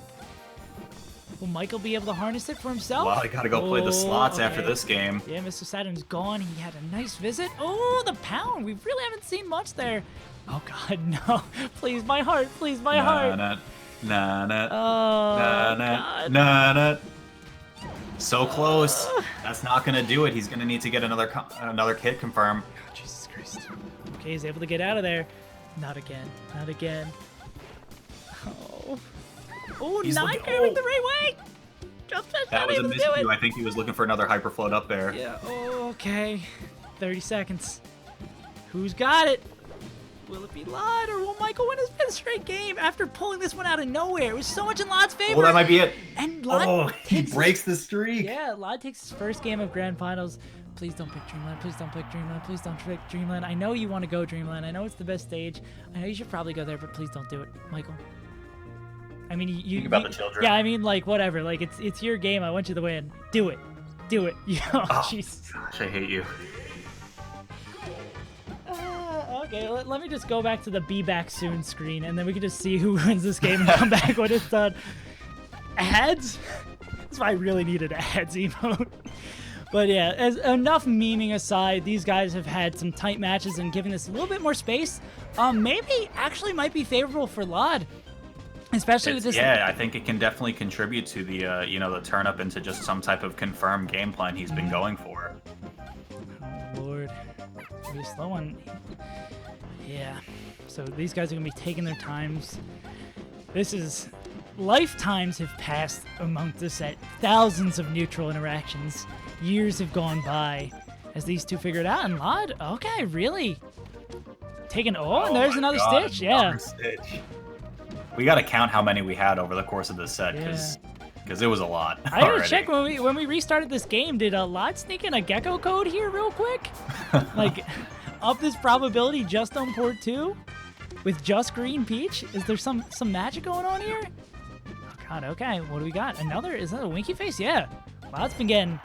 Will Michael be able to harness it for himself? Well, I gotta go play the slots okay. after this game. Yeah, Mr. Saturn's gone. He had a nice visit. Oh, the pound. We really haven't seen much there. Oh, God, no. Please, my heart. Please, my heart. Oh, God. Nah. So close. That's not gonna do it. He's gonna need to get another kit confirm. Oh, Jesus Christ. Okay, he's able to get out of there. Not again. Not again. Oh. Oh, not going the right way. That was a miscue. I think he was looking for another hyper float up there. Yeah. Oh, okay. 30 seconds. Who's got it? Will it be lloD or will Michael win his 5th straight game after pulling this one out of nowhere? It was so much in lloD's favor. Well, that might be it. And lloD he breaks the streak. Yeah, lloD takes his first game of Grand Finals. Please don't pick Dreamland. Please don't pick Dreamland. Please don't pick Dreamland. I know you want to go Dreamland. I know it's the best stage. I know you should probably go there, but please don't do it, Michael. I mean, you think about the children. Yeah, I mean, like, whatever. Like, it's your game. I want you to win. Do it. Do it. Oh, Jesus. Gosh, I hate you. Okay, let me just go back to the be back soon screen, and then we can just see who wins this game and come back when it's done. Ads? That's why I really needed ads emote. But yeah, as enough memeing aside, these guys have had some tight matches and given this a little bit more space. Maybe actually might be favorable for lloD. Especially with this. Yeah, I think it can definitely contribute to the the turn up into just some type of confirmed game plan he's been going for. Oh Lord, maybe a slow one. Yeah. So these guys are gonna be taking their times. This is lifetimes have passed among this set. Thousands of neutral interactions. Years have gone by as these two figure it out. And lloD, okay, really taking. Oh, and there's another Stitch. Yeah. Stitch. We got to count how many we had over the course of this set, because it was a lot. I gotta check when we restarted this game. Did lloD sneak in a gecko code here real quick? Like, up this probability just on port 2 with just green peach? Is there some magic going on here? Oh God. Okay. What do we got? Is that a winky face? Yeah. lloD's been getting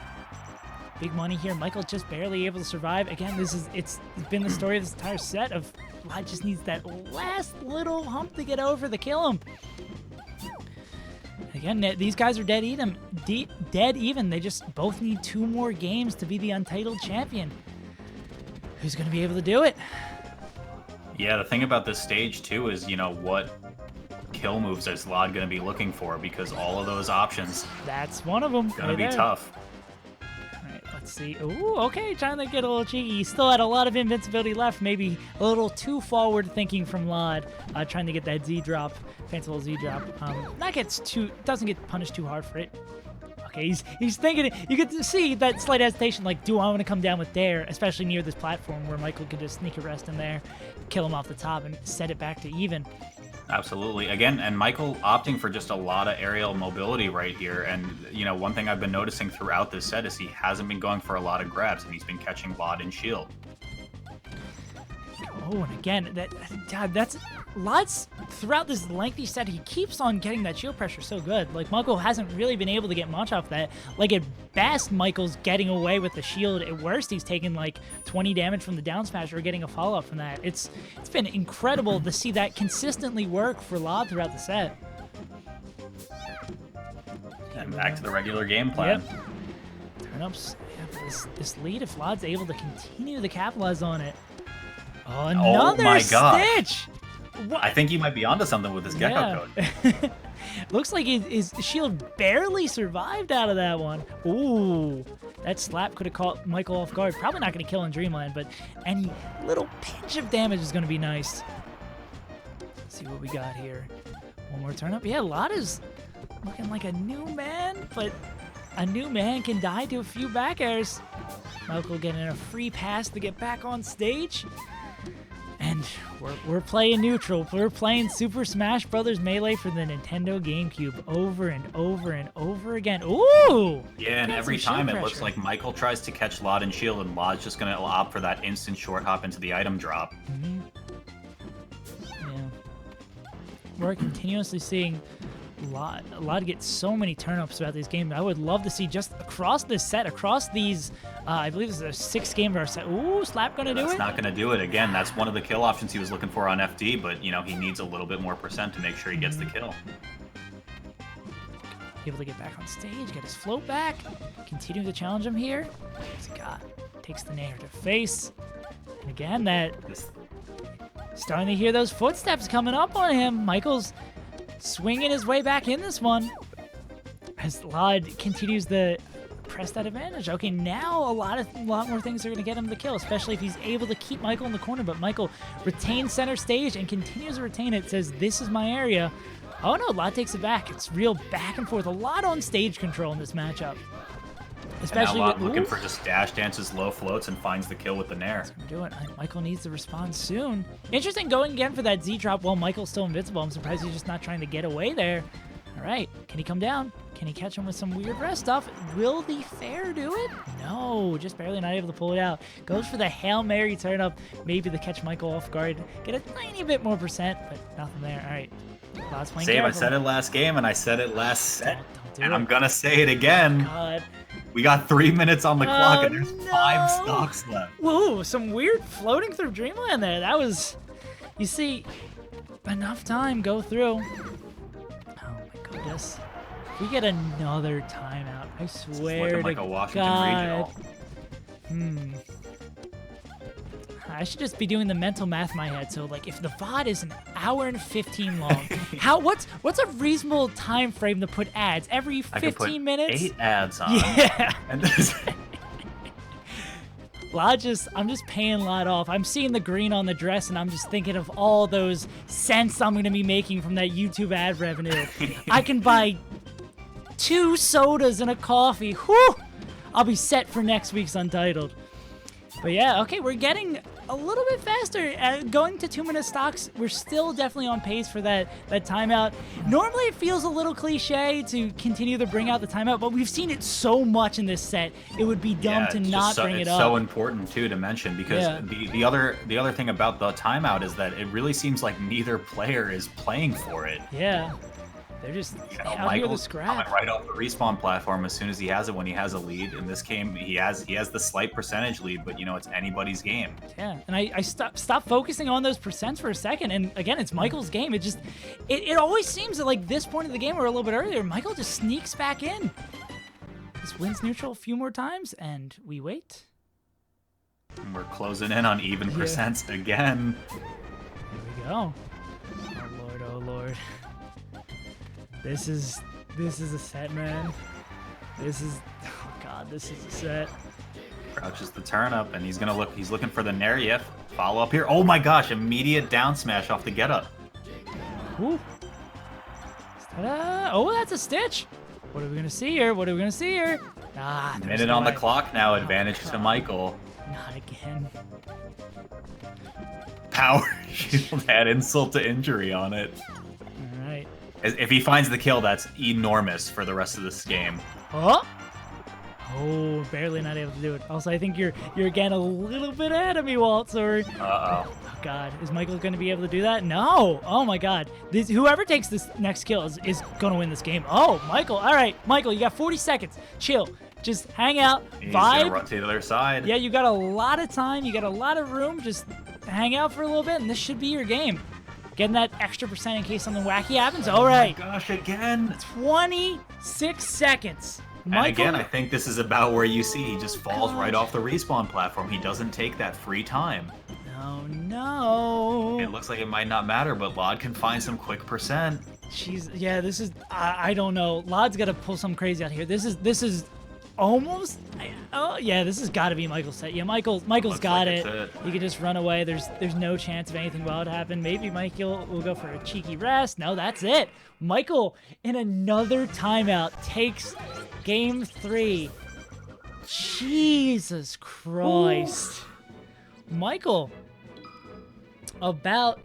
big money here. Michael's just barely able to survive. Again, it's been the story of this entire set of lloD just needs that last little hump to get over to kill him. Again, these guys are dead even. They just both need 2 more games to be the Untitled champion. Who's going to be able to do it? Yeah, the thing about this stage, too, is, what kill moves is lloD going to be looking for, because all of those options... That's one of them. Going to be tough. Let's see. Ooh, okay, trying to get a little cheeky. He still had a lot of invincibility left. Maybe a little too forward thinking from lloD, trying to get that Z drop, fanciful Z drop. Doesn't get punished too hard for it. Okay, he's thinking it. You get to see that slight hesitation, like, do I want to come down with Dare, especially near this platform where Michael could just sneak a rest in there, kill him off the top, and set it back to even. Absolutely. Again, and Michael opting for just a lot of aerial mobility right here. And, one thing I've been noticing throughout this set is he hasn't been going for a lot of grabs, and he's been catching lloD and shield. Oh, and again, that's lloD's throughout this lengthy set. He keeps on getting that shield pressure so good. Like, Michael hasn't really been able to get much off that. Like, at best, Michael's getting away with the shield. At worst, he's taking like 20 damage from the down smash or getting a follow-up from that. It's been incredible to see that consistently work for lloD throughout the set. And back to the regular game plan. Yep. Turn-ups. Yeah, this lead, if lloD's able to continue to capitalize on it. Oh, another my God. Stitch! What? I think he might be onto something with this gecko code. Looks like his shield barely survived out of that one. Ooh, that slap could have caught Michael off guard. Probably not going to kill in Dreamland, but any little pinch of damage is going to be nice. Let's see what we got here. One more turn up. Yeah, lloD is looking like a new man, but a new man can die to a few back airs. Michael getting a free pass to get back on stage. And we're playing neutral. We're playing Super Smash Bros. Melee for the Nintendo GameCube over and over and over again. Ooh! Yeah, and every time it looks like Michael tries to catch lloD and shield, and lloD's just going to opt for that instant short hop into the item drop. Mm-hmm. Yeah. We're continuously seeing lloD get so many turn-ups throughout this game. I would love to see just across this set, across these, I believe this is a 6 game of our set. Ooh, slap gonna do it? That's not gonna do it. Again, that's one of the kill options he was looking for on FD, but, he needs a little bit more percent to make sure he gets the kill. able to get back on stage, get his float back, continue to challenge him here. What's he got? Takes the nair to face. And again, starting to hear those footsteps coming up on him. Michael's swinging his way back in this one as lloD continues to press that advantage. Okay, now a lot more things are going to get him the kill, especially if he's able to keep Michael in the corner. But Michael retains center stage and continues to retain it. Says, this is my area. Oh no, lloD takes it back. It's real back and forth. A lot on stage control in this matchup. Especially and now looking for just dash dances, low floats, and finds the kill with the nair. That's gonna do it. Michael needs to respond soon. Interesting going again for that Z drop while Michael's still invincible. I'm surprised he's just not trying to get away there. All right, can he come down? Can he catch him with some weird rest stuff? Will the fair do it? No, just barely not able to pull it out. Goes for the Hail Mary turn up, maybe to catch Michael off guard. Get a tiny bit more percent, but nothing there. All right, lloD's playing Save, careful. I said it last game, and I said it last set, Don't do and it. I'm gonna say it again. God. We got 3 minutes on the clock, and there's no. 5 stocks left. Whoa, some weird floating through Dreamland there. That was, you see, enough time go through. Oh my goodness. If we get another timeout, I swear Looking to like a Washington God. regional. I should just be doing the mental math in my head. So, like, if the VOD is an hour and 15 long, what's a reasonable time frame to put ads? Every 15 I could put minutes? 8 ads on. Yeah. And this, I'm just paying lloD off. I'm seeing the green on the dress, and I'm just thinking of all those cents I'm going to be making from that YouTube ad revenue. I can buy 2 sodas and a coffee. Whew! I'll be set for next week's Untitled. But yeah, okay, we're getting a little bit faster. Going to 2-minute stocks, we're still definitely on pace for that timeout. Normally it feels a little cliche to continue to bring out the timeout, but we've seen it so much in this set, it would be dumb to not bring it up. It's so important too to mention, because the other thing about the timeout is that it really seems like neither player is playing for it. Yeah. They're just out here to scrap. Coming right off the respawn platform as soon as he has it, when he has a lead. In this game, he has the slight percentage lead, but it's anybody's game. Yeah, and I stop focusing on those percents for a second, and again, it's Michael's game. It always seems at like this point of the game or a little bit earlier, Michael just sneaks back in. Just wins neutral a few more times, and we wait. And we're closing in on even percents again. Here we go. Oh Lord, oh Lord. This is a set, man. Oh God, this is a set. Crouches the turn up, and he's looking for the nair yif. Follow up here. Oh my gosh, immediate down smash off the get up. Woo. Ta-da. Oh, that's a stitch. What are we gonna see here? Ah, Minute on the clock now, advantage to Michael. Not again. Power shield had insult to injury on it. All right. If he finds the kill, that's enormous for the rest of this game. Oh, barely not able to do it. Also, I think you're again a little bit ahead of me, Walt. Sorry. Uh-oh. Oh God, is Michael going to be able to do that? No. Oh my God. Whoever takes this next kill is going to win this game. Oh, Michael. All right, Michael, you got 40 seconds. Chill. Just hang out. He's vibe. gonna run to the other side. Yeah, you got a lot of time. You got a lot of room. Just hang out for a little bit, and this should be your game. Getting that extra percent in case something wacky happens. All right. Oh my gosh, again. 26 seconds. Michael, and again, I think this is about where you see he just falls right off the respawn platform. He doesn't take that free time. Oh no. It looks like it might not matter, but lloD can find some quick percent. Yeah, this is, I don't know. lloD's got to pull something crazy out here. This is almost, oh yeah, this has got to be Michael's set. Yeah, Michael's got like it. He can just run away. There's no chance of anything wild to happen. Maybe Michael will go for a cheeky rest. No, that's it. Michael, in another timeout, takes Game 3. Jesus Christ. Ooh. Michael, about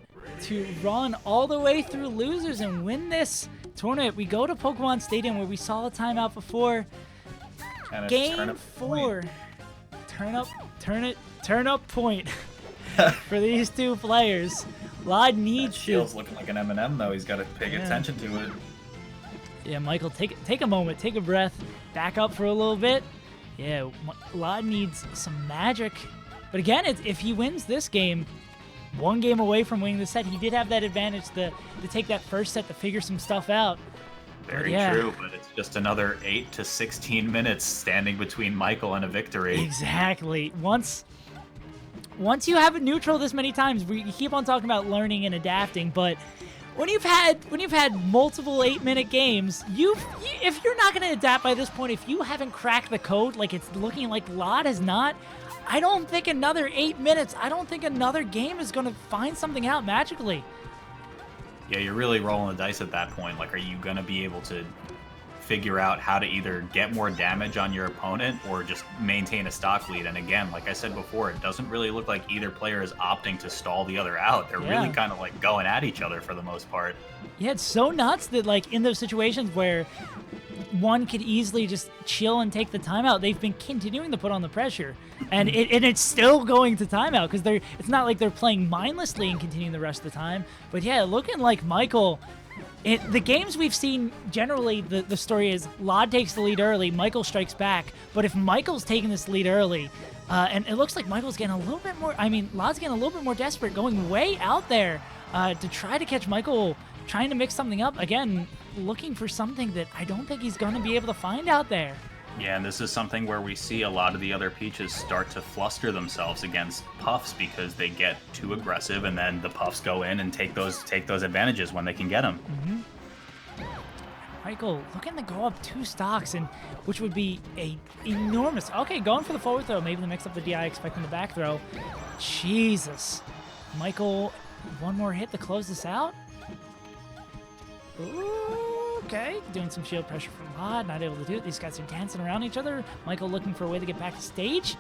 to run all the way through losers and win this tournament. We go to Pokemon Stadium where we saw a timeout before. Game 4. Turn up point for these two players. lloD needs Shield's looking like an M&M though. He's got to pay attention to it. Yeah, Michael, take a moment, take a breath, back up for a little bit. Yeah, lloD needs some magic. But again, if he wins this game, one game away from winning the set, he did have that advantage to take that first set to figure some stuff out. Very true, but it's just another 8 to 16 minutes standing between Michael and a victory. Exactly. Once you have a neutral this many times, we keep on talking about learning and adapting, but when you've had multiple 8-minute games, if you're not going to adapt by this point, if you haven't cracked the code like it's looking like lloD has not, I don't think another 8 minutes, I don't think another game is going to find something out magically. Yeah, you're really rolling the dice at that point. Like, are you going to be able to figure out how to either get more damage on your opponent or just maintain a stock lead? And again, like I said before, it doesn't really look like either player is opting to stall the other out. They're really kind of like going at each other for the most part. Yeah, it's so nuts that like in those situations where one could easily just chill and take the timeout, they've been continuing to put on the pressure, and it's still going to timeout because it's not like they're playing mindlessly and continuing the rest of the time. But yeah, looking like Michael, the games we've seen, generally the story is lloD takes the lead early, Michael strikes back. But if Michael's taking this lead early, and it looks like Michael's getting a little bit more, lloD's getting a little bit more desperate, going way out there to try to catch Michael, trying to mix something up. Again, looking for something that I don't think he's going to be able to find out there. Yeah, and this is something where we see a lot of the other Peaches start to fluster themselves against Puffs because they get too aggressive, and then the Puffs go in and take those advantages when they can get them. Michael looking to go up 2 stocks, and which would be a enormous. Okay, going for the forward throw, maybe to mix up the DI, expecting the back throw. Jesus, Michael, one more hit to close this out. Ooh, okay, doing some shield pressure from lloD, not able to do it. These guys are dancing around each other. Michael looking for a way to get back to stage.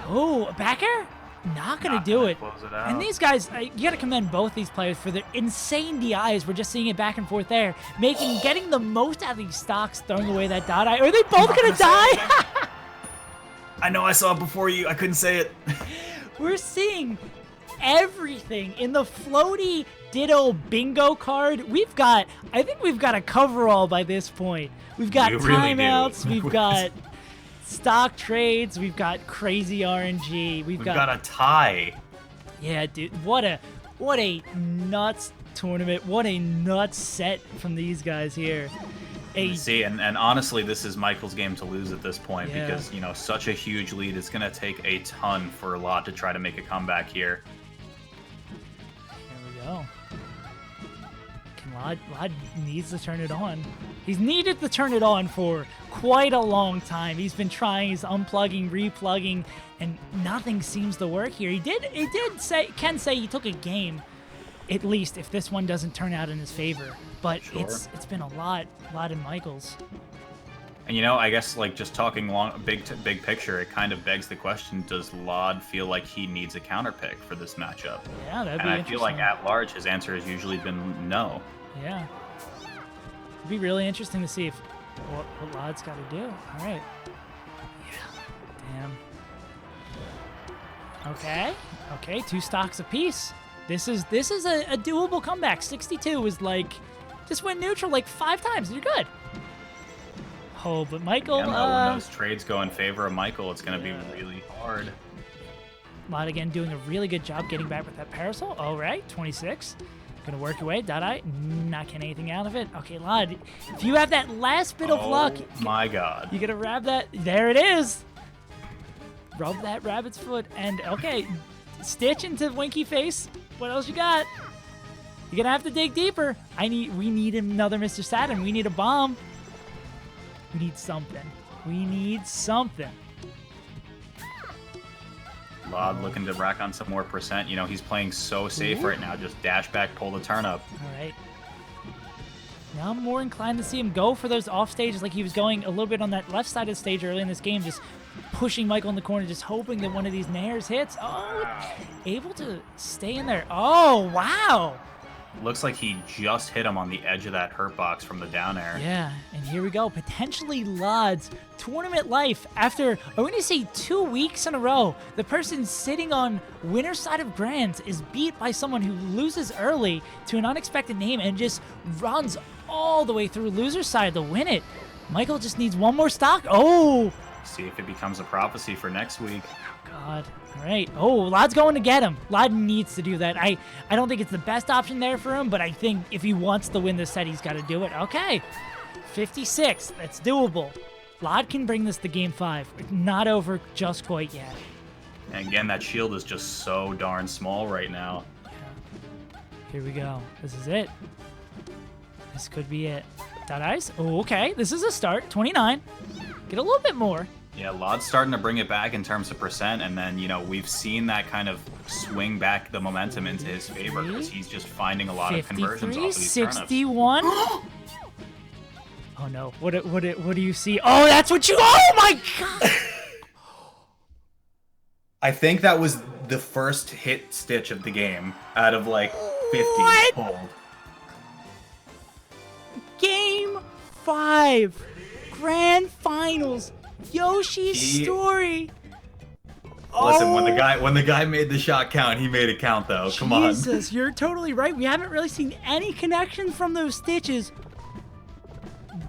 Oh, a back air? Not going to do it. And these guys, you got to commend both these players for their insane DIs. We're just seeing it back and forth there, getting the most out of these stocks, throwing away that dot eye. Are they both going to die? I know, I saw it before you. I couldn't say it. We're seeing everything in the floaty Ditto bingo card. I think we've got a coverall by this point. We've got timeouts, we've got stock trades, we've got crazy RNG, we've got a tie. Yeah, dude, what a nuts tournament, what a nuts set from these guys here. See, and honestly, this is Michael's game to lose at this point because, you know, such a huge lead. It's going to take a ton for lloD to try to make a comeback here. Here we go. lloD needs to turn it on. He's needed to turn it on for quite a long time. He's been trying, he's unplugging, replugging, and nothing seems to work here. Ken say he took a game, at least if this one doesn't turn out in his favor. But it's been a lot in Michael's. And you know, I guess like just talking big picture, it kind of begs the question: does lloD feel like he needs a counter pick for this matchup? Yeah, that'd interesting. be interesting. And I feel like at large, his answer has usually been no. Yeah, it'd be really interesting to see what lloD's got to do. All right. Yeah. Damn. Okay. 2 stocks apiece. This is a doable comeback. 62 is like, just win neutral like 5 times. You're good. Oh, but Michael... when those trades go in favor of Michael, it's going to be really hard. lloD again doing a really good job getting back with that parasol. All right, 26. Going to work your way. Dot eye. Not getting anything out of it. Okay, lloD, if you have that last bit of luck... Oh, my God. You got to grab that. There it is. Rub that rabbit's foot. And, okay, Stitch into Winky face. What else you got? You're gonna have to dig deeper. We need another Mr. Saturn. We need a bomb. We need something. lloD looking to rack on some more percent. You know, he's playing so safe right now. Just dash back, pull the turnip. All right. Now I'm more inclined to see him go for those off stages like he was going a little bit on that left side of the stage early in this game, just pushing Michael in the corner, just hoping that one of these nairs hits. Oh, able to stay in there. Oh, wow. Looks like he just hit him on the edge of that hurt box from the down air. Yeah, and here we go. Potentially lloD's tournament life after, I'm going to say 2 weeks in a row. The person sitting on winner's side of Grands is beat by someone who loses early to an unexpected name and just runs all the way through loser's side to win it. Michael just needs one more stock. Oh! See if it becomes a prophecy for next week. God. All right. Oh, lloD's going to get him. lloD needs to do that. I don't think it's the best option there for him, but I think if he wants to win this set, he's got to do it. Okay. 56. That's doable. lloD can bring this to game 5. Not over just quite yet. And again, that shield is just so darn small right now. Yeah. Here we go. This is it. This could be it. Dot ice. Oh, okay. This is a start. 29. Get a little bit more. Yeah, lloD's starting to bring it back in terms of percent, and then, you know, we've seen that kind of swing back the momentum into his favor because he's just finding a lot of conversions off of these 61. Oh no! What do you see? Oh, that's what you! Oh my God! I think that was the first hit stitch of the game out of like 50 What? pulled. Game 5, Grand Finals, Yoshi's story. Listen, when the guy made the shot count, he made it count though. Come on. Jesus, you're totally right. We haven't really seen any connection from those stitches.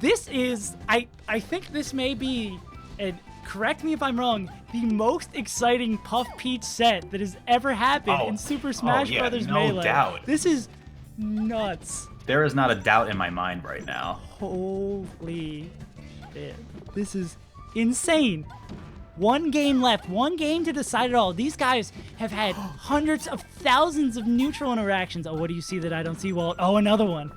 This is, I think this may be, and correct me if I'm wrong, the most exciting Puff Peach set that has ever happened in Super Smash Bros. No Melee. doubt. This is nuts. There is not a doubt in my mind right now. Holy shit. This is insane. One game left. One game to decide it all. These guys have had hundreds of thousands of neutral interactions. Oh, what do you see that I don't see, Walt? Oh, another one.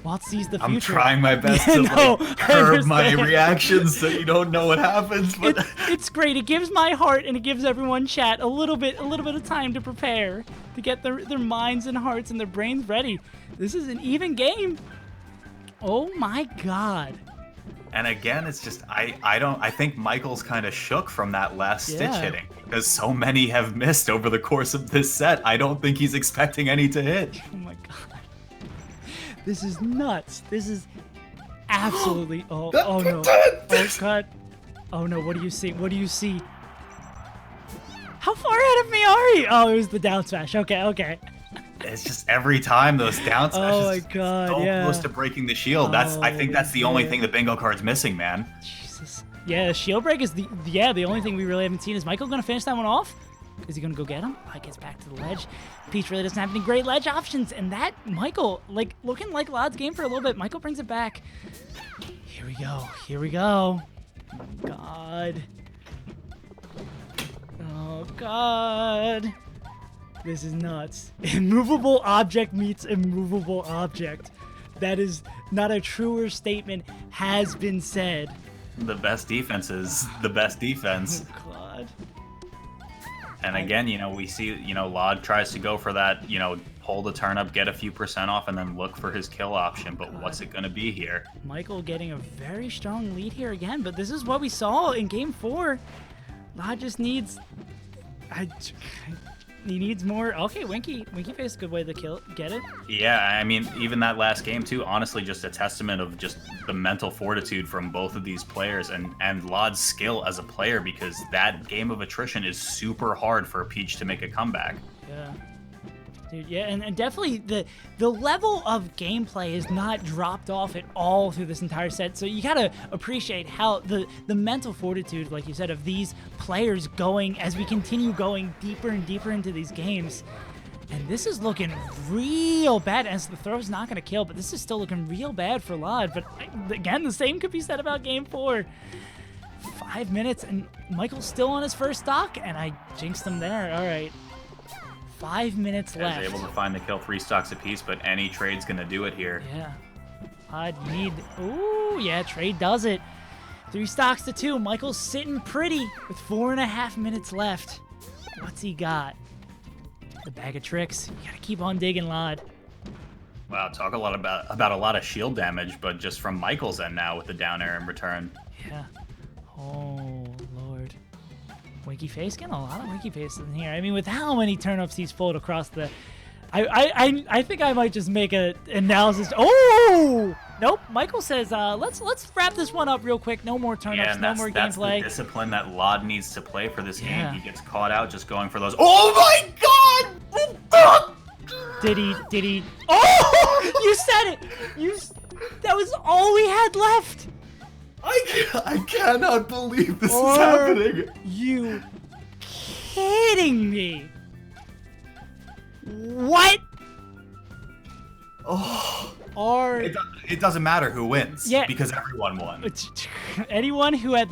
Walt sees the future. I'm trying my best to curb my reactions so you don't know what happens. But it's great. It gives my heart and it gives everyone chat a little bit of time to prepare, to get their minds and hearts and their brains ready. This is an even game. Oh my God. And again, it's just I think Michael's kind of shook from that last stitch hitting because so many have missed over the course of this set. I don't think he's expecting any to hit. Oh my God. This is nuts. This is absolutely oh no. Oh God. Oh no, what do you see? What do you see? How far ahead of me are you? Oh, it was the down smash. Okay. It's just every time those down smashes. Oh my God, so close to breaking the shield. I think that's the only thing the bingo card's missing, man. Jesus. Yeah, shield break is the only thing we really haven't seen. Is Michael gonna finish that one off? Is he gonna go get him? He gets back to the ledge. Peach really doesn't have any great ledge options, and that Michael, like looking like lloD's game for a little bit. Michael brings it back. Here we go. God. Oh God. This is nuts. Immovable object meets immovable object. That is not a truer statement has been said. The best defense is the best defense. Oh God. And again, you know, we see, you know, lloD tries to go for that, you know, hold the turn up, get a few percent off, and then look for his kill option. But what's it going to be here? Michael getting a very strong lead here again, but this is what we saw in Game 4. lloD just needs... he needs more... Okay, Winky Face, good way to get it. Yeah, I mean, even that last game, too, honestly, just a testament of just the mental fortitude from both of these players and lloD's skill as a player, because that game of attrition is super hard for Peach to make a comeback. Yeah. Dude, yeah, and definitely the level of gameplay is not dropped off at all through this entire set. So you gotta appreciate how the mental fortitude, like you said, of these players going as we continue going deeper and deeper into these games. And this is looking real bad. As the throw's not gonna kill, but this is still looking real bad for lloD. But again, the same could be said about Game 4. 5 minutes, and Michael's still on his first stock, and I jinxed him there. All right. 5 minutes left. Able to find the kill, 3 stocks apiece, but any trade's gonna do it here. Yeah. lloD need... Ooh, yeah, trade does it. 3 stocks to 2. Michael's sitting pretty with 4.5 minutes left. What's he got? The bag of tricks. You gotta keep on digging, lloD. Wow, talk a lot about a lot of shield damage, but just from Michael's end now with the down air in return. Yeah. Oh, Lord. Winky Face, getting a lot of Winky Faces in here. I mean, with how many turnips he's pulled across the... I think I might just make an analysis. Oh! Nope. Michael says, let's wrap this one up real quick. No more turnips, no more that's gameplay. The discipline that lloD needs to play for this game. He gets caught out just going for those. Oh my God! Did he? Oh! You said it! That was all we had left! I cannot believe this is happening. You kidding me? What? Oh. Are It doesn't matter who wins. Yeah. Because everyone won. anyone who had,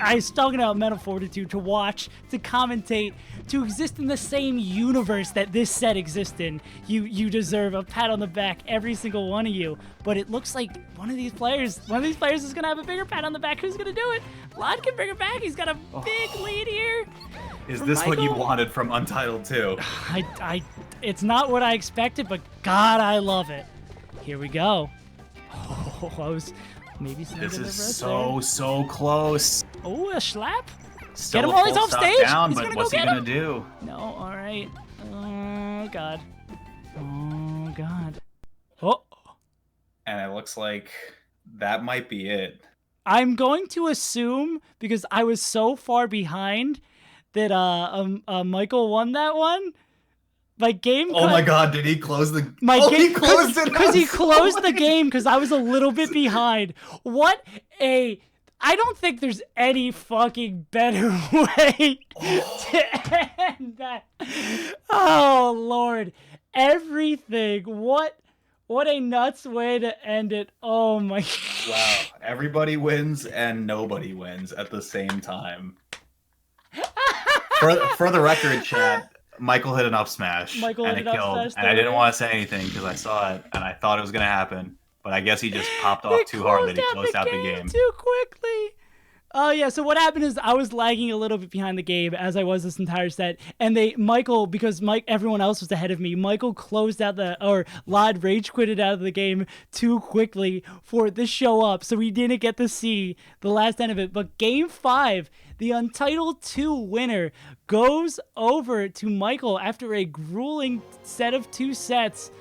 I was talking about mental fortitude, to watch, to commentate, to exist in the same universe that this set exists in, you deserve a pat on the back, every single one of you. But it looks like one of these players is gonna have a bigger pat on the back. Who's gonna do it? lloD can bring it back. He's got a big lead here. Is this what you Michael? wanted from Untitled 2? It's not what I expected, but God, I love it. Here we go. Oh, I was maybe This is so close. Oh, a slap? Still Get him a while he's full off stop stage. down, He's but gonna what's go he get gonna him. do? No, all right. Oh God. Oh God. Oh. And it looks like that might be it. I'm going to assume, because I was so far behind, that Michael won that one. My game. Oh my God! Did he close the? He closed it because he closed the game because I was a little bit behind. What a! I don't think there's any fucking better way to end that. Oh Lord, everything. What a nuts way to end it. Oh my. Wow! Everybody wins and nobody wins at the same time. For the record, chat. Michael hit an up smash, and it killed. And I didn't want to say anything because I saw it, and I thought it was going to happen. But I guess he just popped off too hard that he closed out the game. Too quickly. Oh, yeah. So what happened is I was lagging a little bit behind the game, as I was this entire set. And because everyone else was ahead of me, Michael closed out lloD rage quitted out of the game too quickly for it to show up. So we didn't get to see the last end of it. But game 5, the Untitled 2 winner goes over to Michael after a grueling set of 2 sets.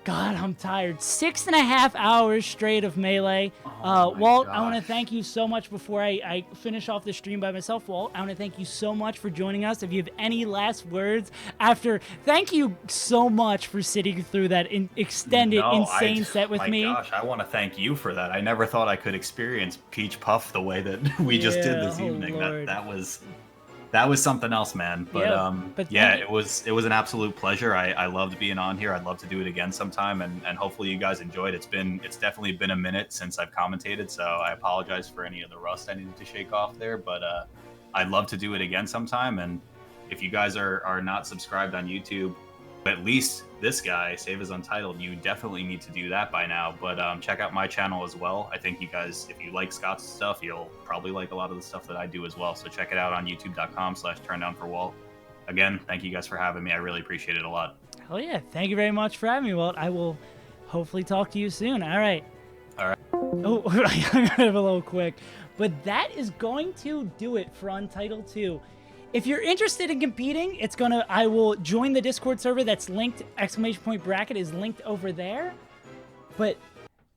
God, I'm tired. 6.5 hours straight of Melee. Walt, I want to thank you so much before I finish off the stream by myself. Walt, I want to thank you so much for joining us. If you have any last words thank you so much for sitting through that insane set with me. My gosh, I want to thank you for that. I never thought I could experience Peach Puff the way that we just did this evening. That was something else, man. But yeah, it was an absolute pleasure. I loved being on here. I'd love to do it again sometime, and hopefully you guys enjoyed. It's definitely been a minute since I've commentated, so I apologize for any of the rust I needed to shake off there. But I'd love to do it again sometime. And if you guys are not subscribed on YouTube, at least this guy, SaveAsUntitled, you definitely need to do that by now. But check out my channel as well. I think you guys, if you like Scott's stuff, you'll probably like a lot of the stuff that I do as well. So check it out on youtube.com/turndownforwalt. Again, thank you guys for having me. I really appreciate it a lot. Hell yeah. Thank you very much for having me, Walt. I will hopefully talk to you soon. All right. Oh, I'm a little quick. But that is going to do it for Untitled 2. If you're interested in competing, I will join the Discord server that's linked, !bracket is linked over there. But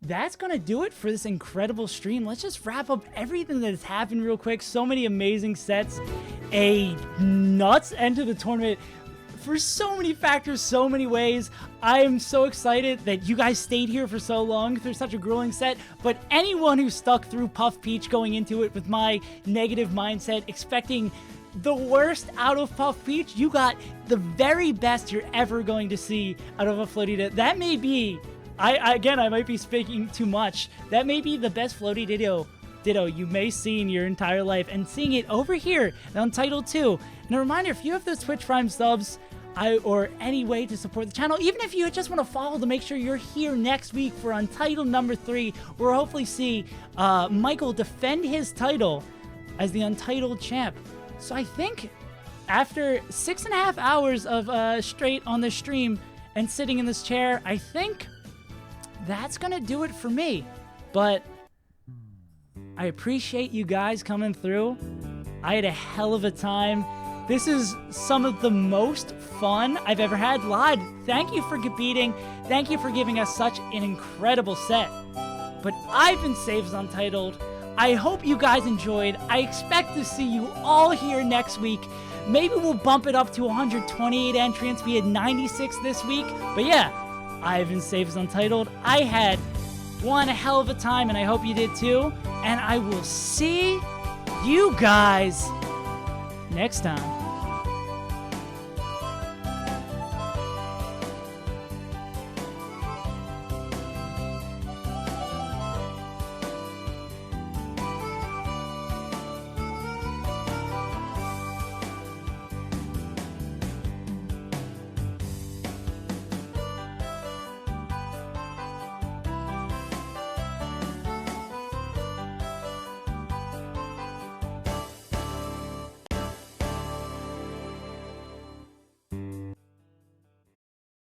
that's going to do it for this incredible stream. Let's just wrap up everything that has happened real quick. So many amazing sets. A nuts end to the tournament for so many factors, so many ways. I am so excited that you guys stayed here for so long through such a grueling set. But anyone who stuck through Puff Peach going into it with my negative mindset, expecting the worst out of Puff Peach, you got the very best you're ever going to see out of a floaty. That may be, I might be speaking too much. That may be the best floaty ditto you may see in your entire life. And seeing it over here on Untitled 2. And a reminder, if you have those Twitch Prime subs, or any way to support the channel, even if you just want to follow to make sure you're here next week for Untitled number 3, where we'll hopefully see Michael defend his title as the Untitled champ. So I think after 6.5 hours of straight on the stream and sitting in this chair, I think that's going to do it for me. But I appreciate you guys coming through. I had a hell of a time. This is some of the most fun I've ever had. lloD, thank you for competing. Thank you for giving us such an incredible set. But I've been SaveAsUntitled. I hope you guys enjoyed. I expect to see you all here next week. Maybe we'll bump it up to 128 entrants. We had 96 this week. But yeah, I've been SaveAsUntitled. I had one hell of a time, and I hope you did too. And I will see you guys next time.